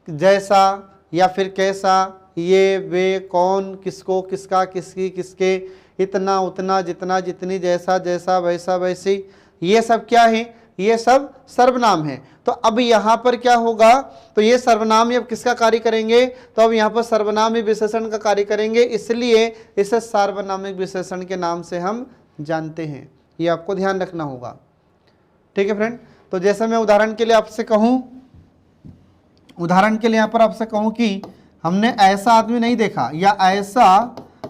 जैसा, या फिर कैसा, ये, वे, कौन, किसको, किसका, किसकी, किसके, इतना, उतना, जितना, जितनी, जैसा, जैसा, वैसा, वैसी, ये सब क्या है? ये सब सर्वनाम है। तो अब यहाँ पर क्या होगा? तो ये सर्वनाम अब किसका कार्य करेंगे? तो अब यहाँ पर सर्वनामी विशेषण का कार्य करेंगे, इसलिए इसे सार्वनामिक विशेषण के नाम से हम जानते हैं। ये आपको ध्यान रखना होगा। ठीक है फ्रेंड? तो जैसे मैं उदाहरण के लिए आपसे कहूँ यहाँ पर आपसे कहूँ कि हमने ऐसा आदमी नहीं देखा या ऐसा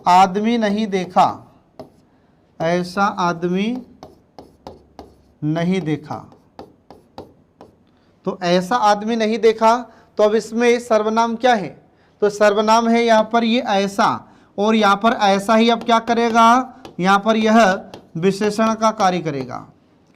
आदमी नहीं देखा, ऐसा आदमी नहीं देखा, तो ऐसा आदमी नहीं देखा, तो अब इसमें सर्वनाम क्या है? तो सर्वनाम है यहाँ पर ये ऐसा, और यहाँ पर ऐसा ही अब क्या करेगा? यहाँ पर यह विशेषण का कार्य करेगा।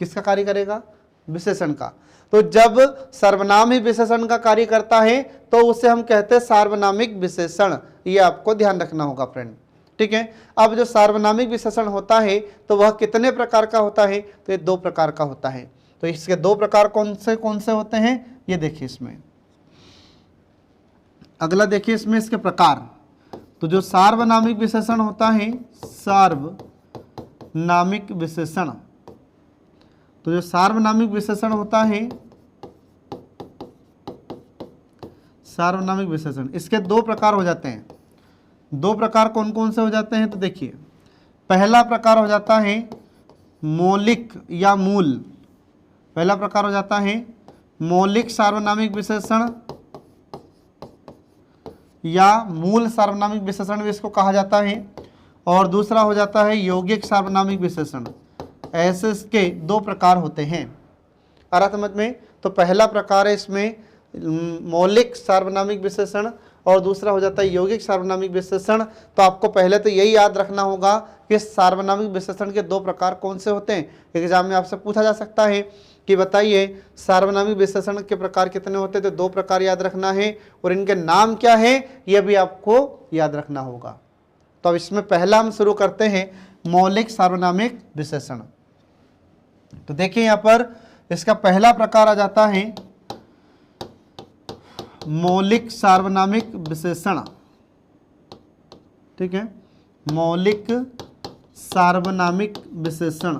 किसका कार्य करेगा? विशेषण का। तो जब सर्वनाम ही विशेषण का कार्य करता है तो उसे हम कहते हैं सार्वनामिक विशेषण। ये आपको ध्यान रखना होगा फ्रेंड। ठीक है? अब जो सार्वनामिक विशेषण होता है तो वह कितने प्रकार का होता है? तो ये 2 प्रकार का होता है। तो इसके 2 प्रकार कौन से होते हैं? ये देखिए इसमें अगला देखिए इसमें इसके प्रकार। तो जो सार्वनामिक विशेषण होता है, सार्वनामिक विशेषण, तो जो सार्वनामिक विशेषण होता है, सार्वनामिक विशेषण, इसके 2 प्रकार हो जाते हैं। 2 प्रकार कौन कौन से हो जाते हैं? तो देखिए पहला प्रकार हो जाता है मौलिक या मूल। पहला प्रकार हो जाता है मौलिक सार्वनामिक विशेषण या मूल सार्वनामिक विशेषण भी इसको कहा जाता है, और दूसरा हो जाता है यौगिक सार्वनामिक विशेषण। ऐसे इसके 2 प्रकार होते हैं। आ रहा समझ में? तो पहला प्रकार है इसमें मौलिक सार्वनामिक विशेषण और दूसरा हो जाता है यौगिक सार्वनामिक विशेषण। तो आपको पहले तो यही याद रखना होगा कि सार्वनामिक विशेषण के 2 प्रकार कौन से होते हैं। एग्जाम में आपसे पूछा जा सकता है कि बताइए सार्वनामिक विशेषण के प्रकार कितने होते हैं? तो 2 प्रकार याद रखना है, और इनके नाम क्या है यह भी आपको याद रखना होगा। तो अब इसमें पहला हम शुरू करते हैं मौलिक सार्वनामिक विशेषण। तो देखिए यहाँ पर इसका पहला प्रकार आ जाता है मौलिक सार्वनामिक विशेषण। ठीक है? मौलिक सार्वनामिक विशेषण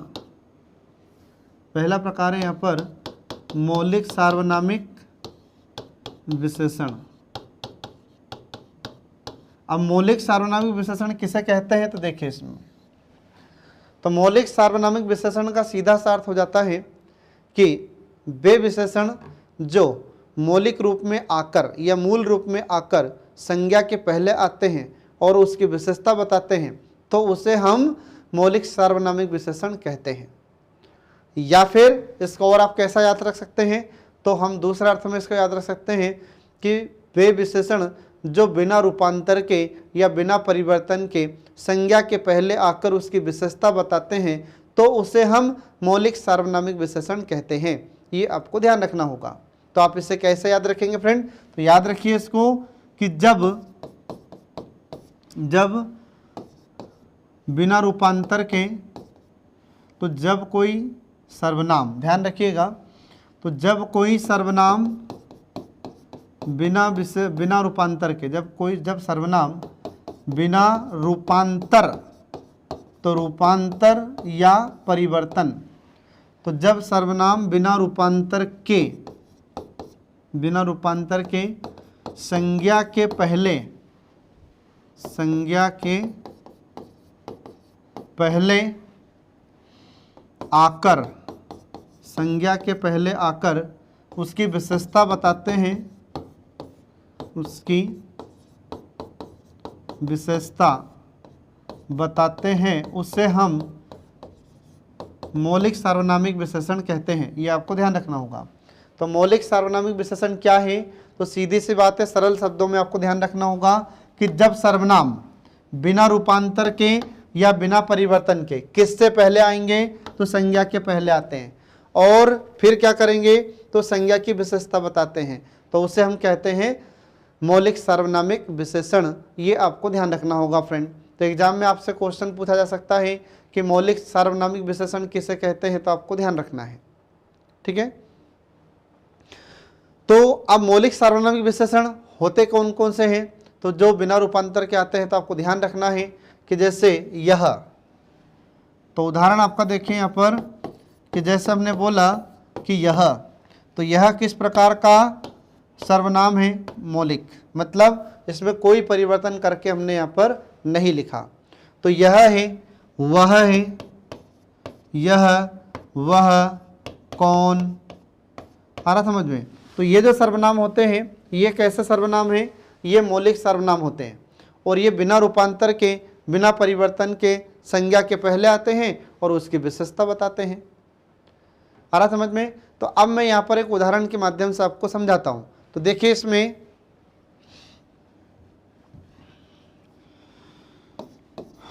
पहला प्रकार है यहाँ पर मौलिक सार्वनामिक विशेषण। अब मौलिक सार्वनामिक विशेषण किसे कहते हैं? तो देखिए इसमें तो मौलिक सार्वनामिक विशेषण का सीधा सा अर्थ हो जाता है कि वे विशेषण जो मौलिक रूप में आकर या मूल रूप में आकर संज्ञा के पहले आते हैं और उसकी विशेषता बताते हैं तो उसे हम मौलिक सार्वनामिक विशेषण कहते हैं। या फिर इसको और आप कैसा याद रख सकते हैं, तो हम दूसरा अर्थ में इसको याद रख सकते हैं कि वे विशेषण जो बिना रूपांतर के या बिना परिवर्तन के संज्ञा के पहले आकर उसकी विशेषता बताते हैं तो उसे हम मौलिक सार्वनामिक विशेषण कहते हैं। ये आपको ध्यान रखना होगा। तो आप इसे कैसे याद रखेंगे फ्रेंड, तो याद रखिए इसको कि जब बिना रूपांतर के, तो जब कोई सर्वनाम, ध्यान रखिएगा, तो जब कोई सर्वनाम बिना रूपांतर के, जब सर्वनाम बिना रूपांतर, तो रूपांतर या परिवर्तन, तो जब सर्वनाम बिना रूपांतर के संज्ञा के पहले आकर उसकी विशेषता बताते हैं, उसे हम मौलिक सार्वनामिक विशेषण कहते हैं। ये आपको ध्यान रखना होगा। तो मौलिक सार्वनामिक विशेषण क्या है, तो सीधी सी बात है, सरल शब्दों में आपको ध्यान रखना होगा कि जब सर्वनाम बिना रूपांतर के या बिना परिवर्तन के किससे पहले आएंगे, तो संज्ञा के पहले आते हैं और फिर क्या करेंगे, तो संज्ञा की विशेषता बताते हैं तो उसे हम कहते हैं मौलिक सार्वनामिक विशेषण। ये आपको ध्यान रखना होगा फ्रेंड। तो एग्जाम में आपसे क्वेश्चन पूछा जा सकता है कि मौलिक सार्वनामिक विशेषण किसे कहते हैं, तो आपको ध्यान रखना है। ठीक है, तो अब मौलिक सार्वनामिक विशेषण होते कौन कौन से हैं, तो जो बिना रूपांतर के आते हैं, तो आपको ध्यान रखना है कि जैसे यह, तो उदाहरण आपका देखें यहाँ पर कि जैसे हमने बोला कि यह, तो यह किस प्रकार का सर्वनाम है, मौलिक, मतलब इसमें कोई परिवर्तन करके हमने यहाँ पर नहीं लिखा। तो यह है, वह है, यह, वह, कौन, आ रहा समझ में। तो ये जो सर्वनाम होते हैं ये कैसे सर्वनाम है, ये मौलिक सर्वनाम होते हैं और ये बिना रूपांतर के, बिना परिवर्तन के संज्ञा के पहले आते हैं और उसकी विशेषता बताते हैं। आ रहा समझ में। तो अब मैं यहाँ पर एक उदाहरण के माध्यम से आपको समझाता हूँ। तो देखिए, इसमें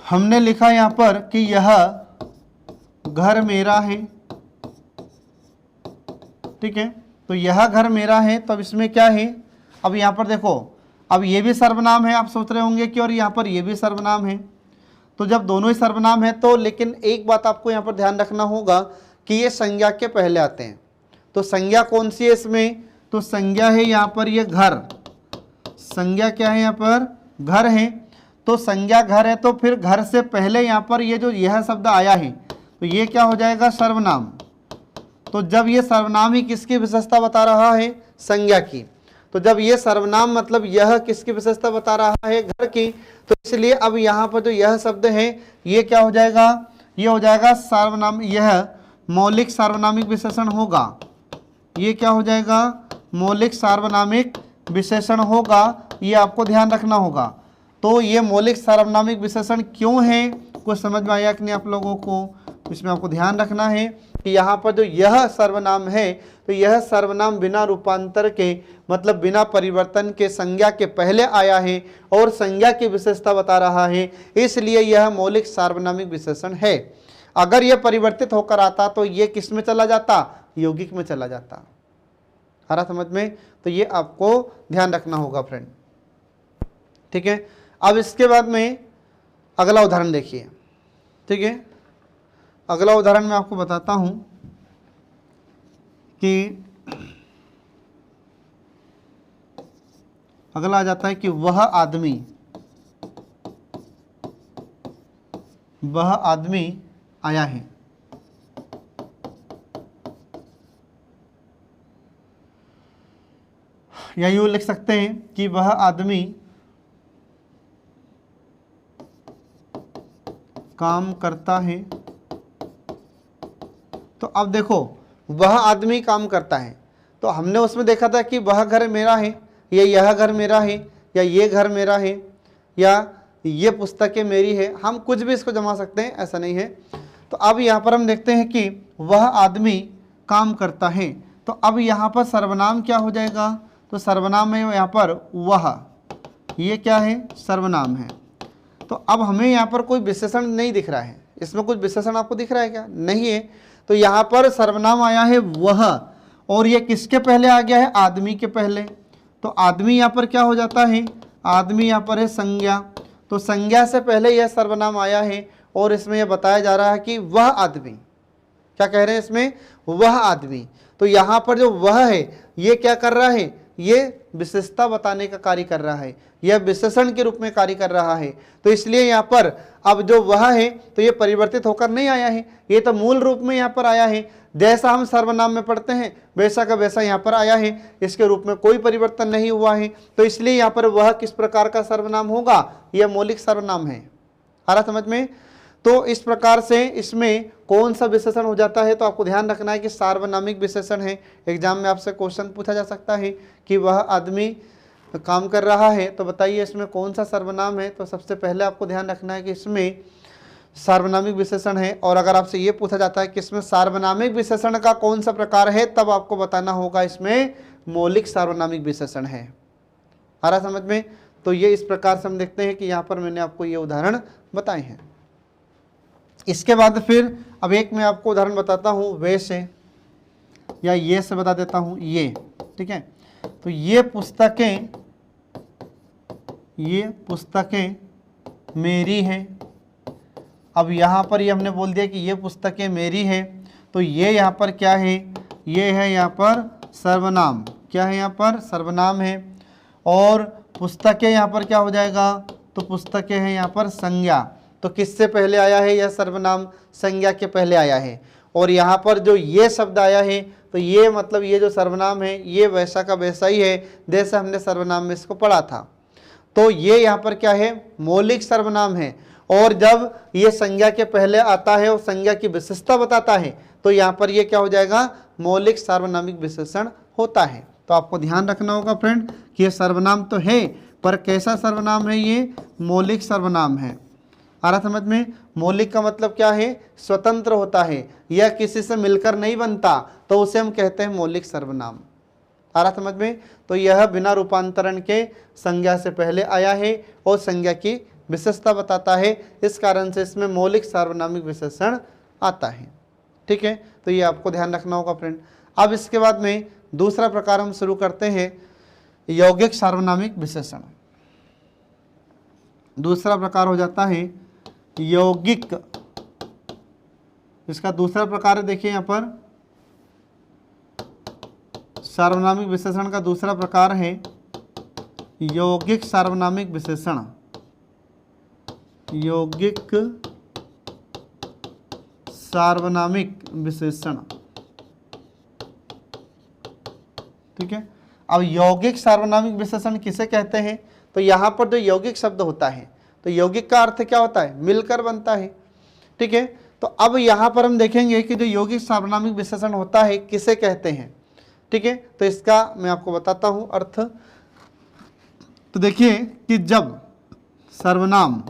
हमने लिखा यहाँ पर कि यह घर मेरा है। ठीक है, तो यह घर मेरा है, तो अब इसमें क्या है, अब यहाँ पर देखो, अब ये भी सर्वनाम है, आप सोच रहे होंगे कि और यहाँ पर ये भी सर्वनाम है। तो जब दोनों ही सर्वनाम है तो, लेकिन एक बात आपको यहाँ पर ध्यान रखना होगा कि ये संज्ञा के पहले आते हैं। तो संज्ञा कौन सी है इसमें, तो संज्ञा है यहाँ पर ये घर। संज्ञा क्या है यहाँ पर, घर है। तो संज्ञा घर है, तो फिर घर से पहले यहाँ पर ये जो यह शब्द आया है तो ये क्या हो जाएगा, सर्वनाम। तो जब ये सर्वनाम ही किसकी विशेषता बता रहा है, संज्ञा की, तो जब ये सर्वनाम मतलब यह किसकी विशेषता बता रहा है, घर की, तो इसलिए अब यहाँ पर जो यह शब्द है ये क्या हो जाएगा, ये हो जाएगा सर्वनाम, यह मौलिक सार्वनामिक विशेषण होगा। ये क्या हो जाएगा, मौलिक सार्वनामिक विशेषण होगा। ये आपको ध्यान रखना होगा। तो ये मौलिक सार्वनामिक विशेषण क्यों है, कुछ समझ में आया कि नहीं आप लोगों को, इसमें आपको ध्यान रखना है कि यहाँ पर जो यह सर्वनाम है तो यह सर्वनाम बिना रूपांतर के, मतलब बिना परिवर्तन के संज्ञा के पहले आया है और संज्ञा की विशेषता बता रहा है, इसलिए यह मौलिक सार्वनामिक विशेषण है। अगर यह परिवर्तित होकर आता तो ये किस में चला जाता, यौगिक में चला जाता। आ रहा समझ में। तो ये आपको ध्यान रखना होगा फ्रेंड। ठीक है, अब इसके बाद में अगला उदाहरण देखिए। ठीक है, अगला उदाहरण मैं आपको बताता हूं कि अगला आ जाता है कि वह आदमी आया है। या यूं लिख सकते हैं कि वह आदमी काम करता है। तो अब देखो, वह आदमी काम करता है, तो हमने उसमें देखा था कि वह घर मेरा है, या यह घर मेरा है, या ये घर मेरा है, या ये पुस्तकें मेरी है। हम कुछ भी इसको जमा सकते हैं, ऐसा नहीं है। तो अब यहाँ पर हम देखते हैं कि वह आदमी काम करता है। तो अब यहाँ पर सर्वनाम क्या हो जाएगा, तो सर्वनाम में यहाँ पर वह, ये क्या है, सर्वनाम है। तो अब हमें यहाँ पर कोई विशेषण नहीं दिख रहा है, इसमें कुछ विशेषण आपको दिख रहा है क्या, नहीं है। तो यहाँ पर सर्वनाम आया है वह, और ये किसके पहले आ गया है, आदमी के पहले। तो आदमी यहाँ पर क्या हो जाता है, आदमी यहाँ पर है संज्ञा। तो संज्ञा से पहले यह सर्वनाम आया है, और इसमें यह बताया जा रहा है कि वह आदमी, क्या कह रहे हैं इसमें, वह आदमी। तो यहाँ पर जो वह है ये क्या कर रहा है, ये विशेषता बताने का कार्य कर रहा है, यह विशेषण के रूप में कार्य कर रहा है। तो इसलिए यहाँ पर अब जो वह है तो ये परिवर्तित होकर नहीं आया है, ये तो मूल रूप में यहाँ पर आया है। जैसा हम सर्वनाम में पढ़ते हैं वैसा का वैसा यहाँ पर आया है, इसके रूप में कोई परिवर्तन नहीं हुआ है। तो इसलिए यहाँ पर वह किस प्रकार का सर्वनाम होगा, यह मौलिक सर्वनाम है। आ रहा समझ में। तो इस प्रकार से इसमें कौन सा विशेषण हो जाता है, तो आपको ध्यान रखना है कि सार्वनामिक विशेषण है। एग्जाम में आपसे क्वेश्चन पूछा जा सकता है कि वह आदमी काम कर रहा है, तो बताइए इसमें कौन सा सर्वनाम है। तो सबसे पहले आपको ध्यान रखना है कि इसमें सार्वनामिक विशेषण है। और अगर आपसे ये पूछा जाता है कि इसमें सार्वनामिक विशेषण का कौन सा प्रकार है, तब आपको बताना होगा इसमें मौलिक सार्वनामिक विशेषण है। आ रहा समझ में। तो ये इस प्रकार से हम देखते हैं कि यहाँ पर मैंने आपको ये उदाहरण बताए हैं। इसके बाद फिर अब एक मैं आपको उदाहरण बताता हूँ वे से, या ये से बता देता हूँ ये, ठीक है। तो ये पुस्तकें मेरी हैं। अब यहाँ पर ये हमने बोल दिया कि ये पुस्तकें मेरी हैं, तो ये यहाँ पर क्या है, ये है यहाँ पर सर्वनाम, क्या है यहाँ पर सर्वनाम है। और पुस्तकें यहाँ पर क्या हो जाएगा, तो पुस्तकें हैं यहाँ पर संज्ञा। तो किससे पहले आया है, यह सर्वनाम संज्ञा के पहले आया है। और यहाँ पर जो ये शब्द आया है, तो ये मतलब ये जो सर्वनाम है ये वैसा का वैसा ही है जैसे हमने सर्वनाम में इसको पढ़ा था। तो ये यहाँ पर क्या है, मौलिक सर्वनाम है। और जब ये संज्ञा के पहले आता है और संज्ञा की विशेषता बताता है, तो यहाँ पर ये क्या हो जाएगा, मौलिक सार्वनामिक विशेषण होता है। तो आपको ध्यान रखना होगा फ्रेंड कि ये सर्वनाम तो है, पर कैसा सर्वनाम है, ये मौलिक सर्वनाम है। आ रहा समझ में। मौलिक का मतलब क्या है, स्वतंत्र होता है, यह किसी से मिलकर नहीं बनता, तो उसे हम कहते हैं मौलिक सर्वनाम। आ रहा समझ में। तो यह बिना रूपांतरण के संज्ञा से पहले आया है और संज्ञा की विशेषता बताता है, इस कारण से इसमें मौलिक सार्वनामिक विशेषण आता है। ठीक है, तो ये आपको ध्यान रखना होगा फ्रेंड। अब इसके बाद में दूसरा प्रकार हम शुरू करते हैं, यौगिक सार्वनामिक विशेषण। दूसरा प्रकार हो जाता है यौगिक। इसका दूसरा प्रकार है, देखिए यहाँ पर सार्वनामिक विशेषण का दूसरा प्रकार है यौगिक सार्वनामिक विशेषण। यौगिक सार्वनामिक विशेषण, ठीक है। अब यौगिक सार्वनामिक विशेषण किसे कहते हैं, तो यहाँ पर जो यौगिक शब्द होता है, तो यौगिक का अर्थ क्या होता है, मिलकर बनता है। ठीक है, तो अब यहाँ पर हम देखेंगे कि जो यौगिक सार्वनामिक विशेषण होता है किसे कहते हैं। ठीक है, तो इसका मैं आपको बताता हूँ अर्थ। तो देखिए कि जब सर्वनाम,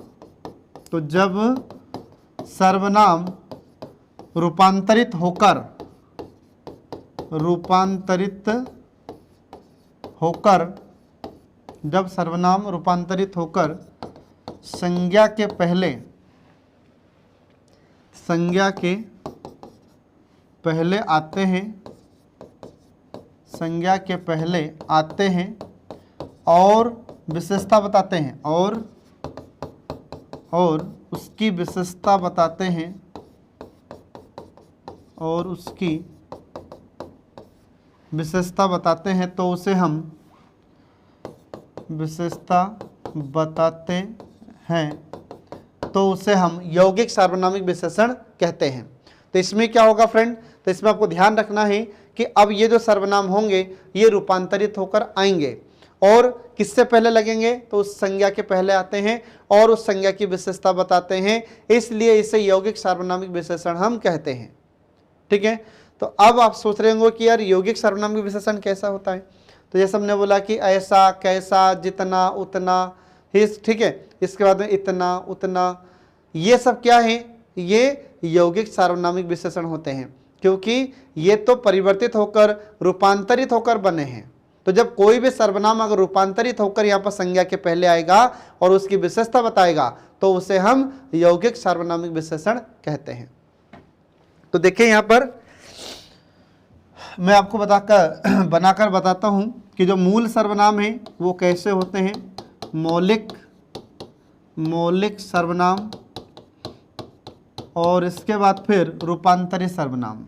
तो जब सर्वनाम रूपांतरित होकर जब सर्वनाम रूपांतरित होकर संज्ञा के पहले आते हैं, संज्ञा के पहले आते हैं और विशेषता बताते हैं, और उसकी विशेषता बताते हैं, और उसकी विशेषता बताते हैं, तो उसे हम विशेषता बताते हैं, तो उसे हम यौगिक सार्वनामिक विशेषण कहते हैं। तो इसमें क्या होगा फ्रेंड, तो इसमें आपको ध्यान रखना है कि अब ये जो सर्वनाम होंगे ये रूपांतरित होकर आएंगे और किससे पहले लगेंगे, तो उस संज्ञा के पहले आते हैं और उस संज्ञा की विशेषता बताते हैं, इसलिए इसे यौगिक सार्वनामिक विशेषण हम कहते हैं। ठीक है, तो अब आप सोच रहे होंगे कि यार यौगिक सर्वनामिक विशेषण कैसा होता है। तो जैसे हमने बोला कि ऐसा, कैसा, जितना, उतना, ठीक है, इसके बाद में इतना, उतना, ये सब क्या है, ये यौगिक सार्वनामिक विशेषण होते हैं, क्योंकि ये तो परिवर्तित होकर रूपांतरित होकर बने हैं। तो जब कोई भी सर्वनाम अगर रूपांतरित होकर यहाँ पर संज्ञा के पहले आएगा और उसकी विशेषता बताएगा तो उसे हम यौगिक सार्वनामिक विशेषण कहते हैं। तो देखिए यहाँ पर मैं आपको बनाकर बताता हूँ कि जो मूल सर्वनाम है वो कैसे होते हैं। मौलिक सर्वनाम और इसके बाद फिर रूपांतरित सर्वनाम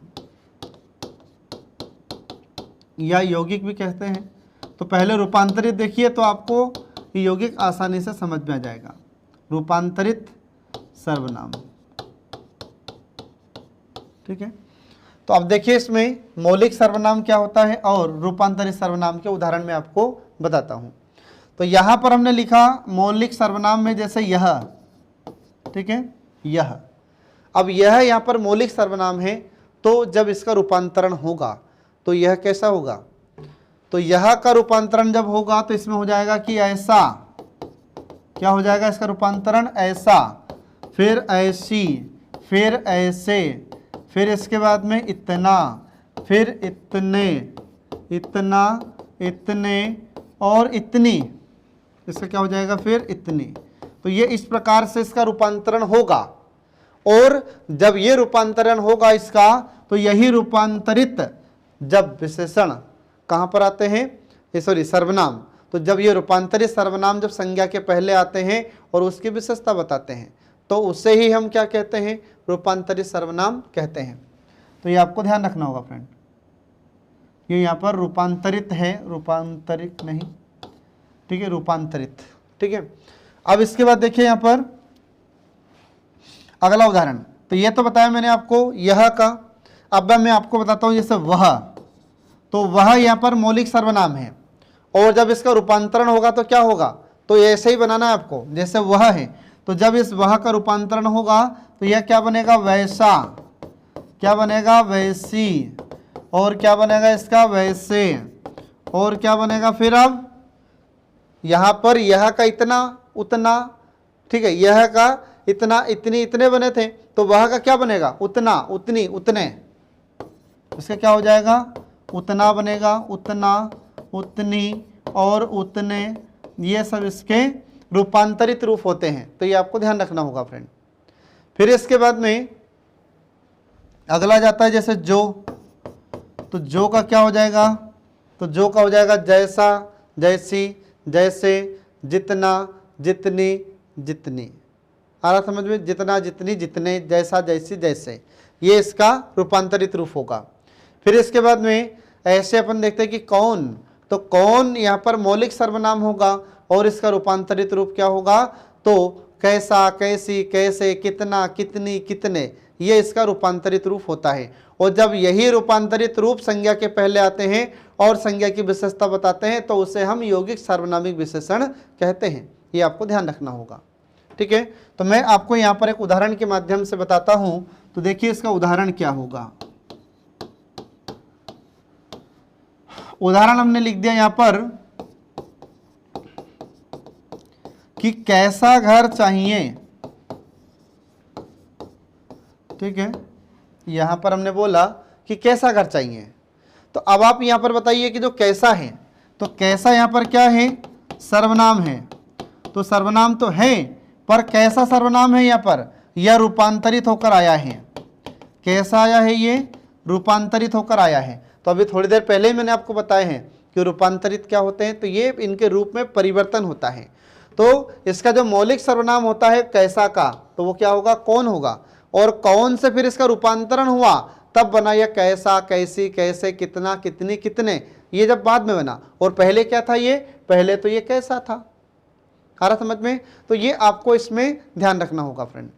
या यौगिक भी कहते हैं। तो पहले रूपांतरित देखिए तो आपको यौगिक आसानी से समझ में आ जाएगा। रूपांतरित सर्वनाम, ठीक है। तो अब देखिए इसमें मौलिक सर्वनाम क्या होता है और रूपांतरित सर्वनाम के उदाहरण में आपको बताता हूं। तो यहां पर हमने लिखा मौलिक सर्वनाम में जैसे यह, ठीक है, यह। अब यह यहाँ पर मौलिक सर्वनाम है, तो जब इसका रूपांतरण होगा तो यह कैसा होगा, तो यह का रूपांतरण जब होगा तो इसमें हो जाएगा कि ऐसा, क्या हो जाएगा इसका रूपांतरण, ऐसा, फिर ऐसी, फिर ऐसे, फिर इसके बाद में इतना, फिर इतने, इतना, इतने और इतनी, इसका क्या हो जाएगा फिर इतनी। तो ये इस प्रकार से इसका रूपांतरण होगा। और जब ये रूपांतरण होगा इसका, तो यही रूपांतरित जब विशेषण कहाँ पर आते हैं, सॉरी सर्वनाम, तो जब ये रूपांतरित सर्वनाम जब संज्ञा के पहले आते हैं और उसकी विशेषता बताते हैं तो उसे ही हम क्या कहते हैं, रूपांतरित सर्वनाम कहते हैं। तो ये आपको ध्यान रखना होगा फ्रेंड, ये यहाँ पर रूपांतरित है, रूपांतरित नहीं, ठीक है, रूपांतरित, ठीक है। अब इसके बाद देखिए यहाँ पर अगला उदाहरण। तो ये तो बताया मैंने आपको यह का। अब मैं आपको बताता हूँ जैसे वह, तो वह यहाँ पर मौलिक सर्वनाम है और जब इसका रूपांतरण होगा तो क्या होगा, तो ऐसे ही बनाना है आपको जैसे वह है। तो जब इस वह का रूपांतरण होगा तो यह क्या बनेगा, वैसा, क्या बनेगा, वैसी, और क्या बनेगा इसका, वैसे, और क्या बनेगा फिर। अब यहाँ पर यह का इतना, उतना, ठीक है, यह का इतना, इतनी, इतने बने थे, तो वह का क्या बनेगा, उतना, उतनी, उतने, इसका क्या हो जाएगा, उतना बनेगा, उतना, उतनी और उतने, ये सब इसके रूपांतरित रूप होते हैं। तो ये आपको ध्यान रखना होगा फ्रेंड। फिर इसके बाद में अगला जाता है जैसे जो, तो जो का क्या हो जाएगा, तो जो का हो जाएगा जैसा, जैसी, जैसे, जितना, जितनी, जितनी, आ रहा समझ में, जितना, जितनी, जितने, जैसा, जैसी, जैसे, ये इसका रूपांतरित रूप होगा। फिर इसके बाद में ऐसे अपन देखते हैं कि कौन, तो कौन यहाँ पर मौलिक सर्वनाम होगा और इसका रूपांतरित रूप क्या होगा, तो कैसा, कैसी, कैसे, कितना, कितनी, कितने, ये इसका रूपांतरित रूप होता है। और जब यही रूपांतरित रूप संज्ञा के पहले आते हैं और संज्ञा की विशेषता बताते हैं तो उसे हम यौगिक सार्वनामिक विशेषण कहते हैं। ये आपको ध्यान रखना होगा, ठीक है। तो मैं आपको यहाँ पर एक उदाहरण के माध्यम से बताता हूं। तो देखिए इसका उदाहरण क्या होगा। उदाहरण हमने लिख दिया यहाँ पर कि कैसा घर चाहिए, ठीक है। यहां पर हमने बोला कि कैसा घर चाहिए। तो अब आप यहां पर बताइए कि जो कैसा है, तो कैसा यहां पर क्या है, सर्वनाम है। तो सर्वनाम तो है, पर कैसा सर्वनाम है, यहां पर यह रूपांतरित होकर आया है। कैसा आया है, ये रूपांतरित होकर आया है। तो अभी थोड़ी देर पहले ही मैंने आपको बताए हैं कि रूपांतरित क्या होते हैं, तो ये इनके रूप में परिवर्तन होता है। तो इसका जो मौलिक सर्वनाम होता है कैसा का, तो वो क्या होगा, कौन होगा, और कौन से फिर इसका रूपांतरण हुआ तब बना यह कैसा, कैसी, कैसे, कितना, कितनी, कितने, ये जब बाद में बना। और पहले क्या था, ये पहले तो ये कैसा था। आ रहा समझ में। तो ये आपको इसमें ध्यान रखना होगा फ्रेंड।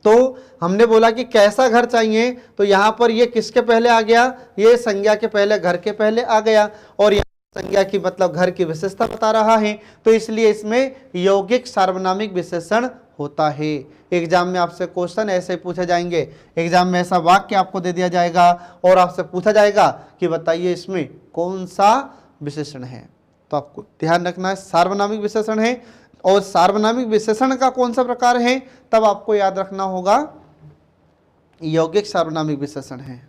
तो हमने बोला कि कैसा घर चाहिए, तो यहां पर ये किसके पहले आ गया, ये संज्ञा के पहले, घर के पहले आ गया। और यहाँ संज्ञा की मतलब घर की विशेषता बता रहा है, तो इसलिए इसमें यौगिक सार्वनामिक विशेषण होता है। एग्जाम में आपसे क्वेश्चन ऐसे पूछे जाएंगे, एग्जाम में ऐसा वाक्य आपको दे दिया जाएगा और आपसे पूछा जाएगा कि बताइए इसमें कौन सा विशेषण है। तो आपको ध्यान रखना है सार्वनामिक विशेषण है, और सार्वनामिक विशेषण का कौन सा प्रकार है तब आपको याद रखना होगा यौगिक सार्वनामिक विशेषण है।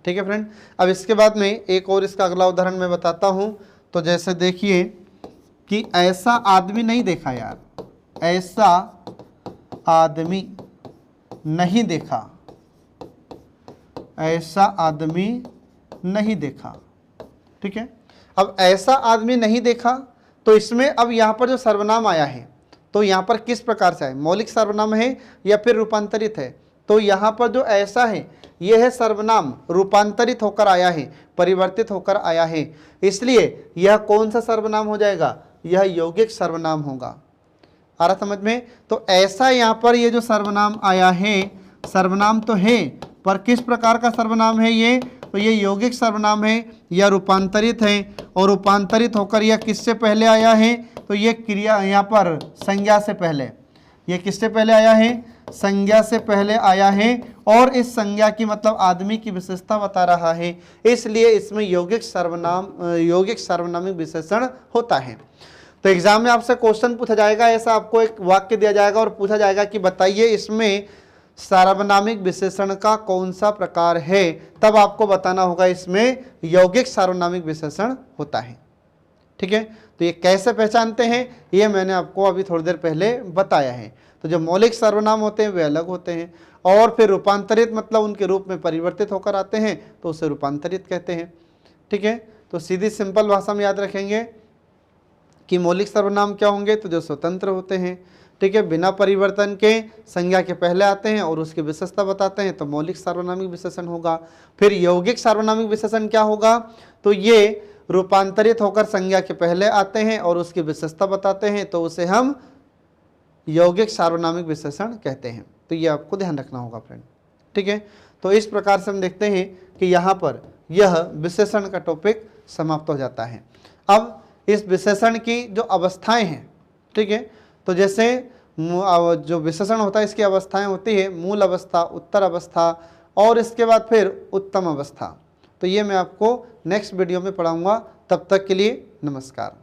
ठीक है फ्रेंड। अब इसके बाद में एक और इसका अगला उदाहरण मैं बताता हूं। तो जैसे देखिए कि ऐसा आदमी नहीं देखा यार, ऐसा आदमी नहीं देखा, ऐसा आदमी नहीं देखा। ठीक है। अब ऐसा आदमी नहीं देखा, तो इसमें अब यहाँ पर जो सर्वनाम आया है तो यहाँ पर किस प्रकार से है, मौलिक सर्वनाम है या फिर रूपांतरित है। तो यहाँ पर जो ऐसा है यह है सर्वनाम, रूपांतरित होकर आया है, परिवर्तित होकर आया है, इसलिए यह कौन सा सर्वनाम हो जाएगा, यह यौगिक सर्वनाम होगा। आ रहा समझ में। तो ऐसा यहाँ पर ये जो सर्वनाम आया है, सर्वनाम तो है पर किस प्रकार का सर्वनाम है ये, तो ये यौगिक सर्वनाम है, यह रूपांतरित है, और रूपांतरित होकर यह किससे पहले आया है, तो ये क्रिया यहाँ पर संज्ञा से पहले, ये किससे पहले आया है, संज्ञा से पहले आया है, और इस संज्ञा की मतलब आदमी की विशेषता बता रहा है, इसलिए इसमें यौगिक सर्वनाम, यौगिक सार्वनामिक विशेषण होता है। तो एग्जाम में आपसे क्वेश्चन पूछा जाएगा, ऐसा आपको एक वाक्य दिया जाएगा और पूछा जाएगा कि बताइए इसमें सार्वनामिक विशेषण का कौन सा प्रकार है, तब आपको बताना होगा इसमें यौगिक सार्वनामिक विशेषण होता है। ठीक है। तो ये कैसे पहचानते हैं ये मैंने आपको अभी थोड़ी देर पहले बताया है। तो जो मौलिक सर्वनाम होते हैं वे अलग होते हैं, और फिर रूपांतरित मतलब उनके रूप में परिवर्तित होकर आते हैं तो उसे रूपांतरित कहते हैं। ठीक है। तो सीधी सिंपल भाषा में याद रखेंगे कि मौलिक सर्वनाम क्या होंगे, तो जो स्वतंत्र होते हैं, ठीक है, बिना परिवर्तन के संज्ञा के पहले आते हैं और उसकी विशेषता बताते हैं, तो मौलिक सार्वनामिक विशेषण होगा। फिर यौगिक सार्वनामिक विशेषण क्या होगा, तो ये रूपांतरित होकर संज्ञा के पहले आते हैं और उसकी विशेषता बताते हैं, तो उसे हम यौगिक सार्वनामिक विशेषण कहते हैं। तो ये आपको ध्यान रखना होगा फ्रेंड। ठीक है। तो इस प्रकार से हम देखते हैं कि यहाँ पर यह विशेषण का टॉपिक समाप्त हो जाता है। अब इस विशेषण की जो अवस्थाएं हैं, ठीक है, तो जैसे जो विशेषण होता है इसकी अवस्थाएं होती है मूल अवस्था, उत्तर अवस्था और इसके बाद फिर उत्तम अवस्था। तो ये मैं आपको नेक्स्ट वीडियो में पढ़ाऊंगा। तब तक के लिए नमस्कार।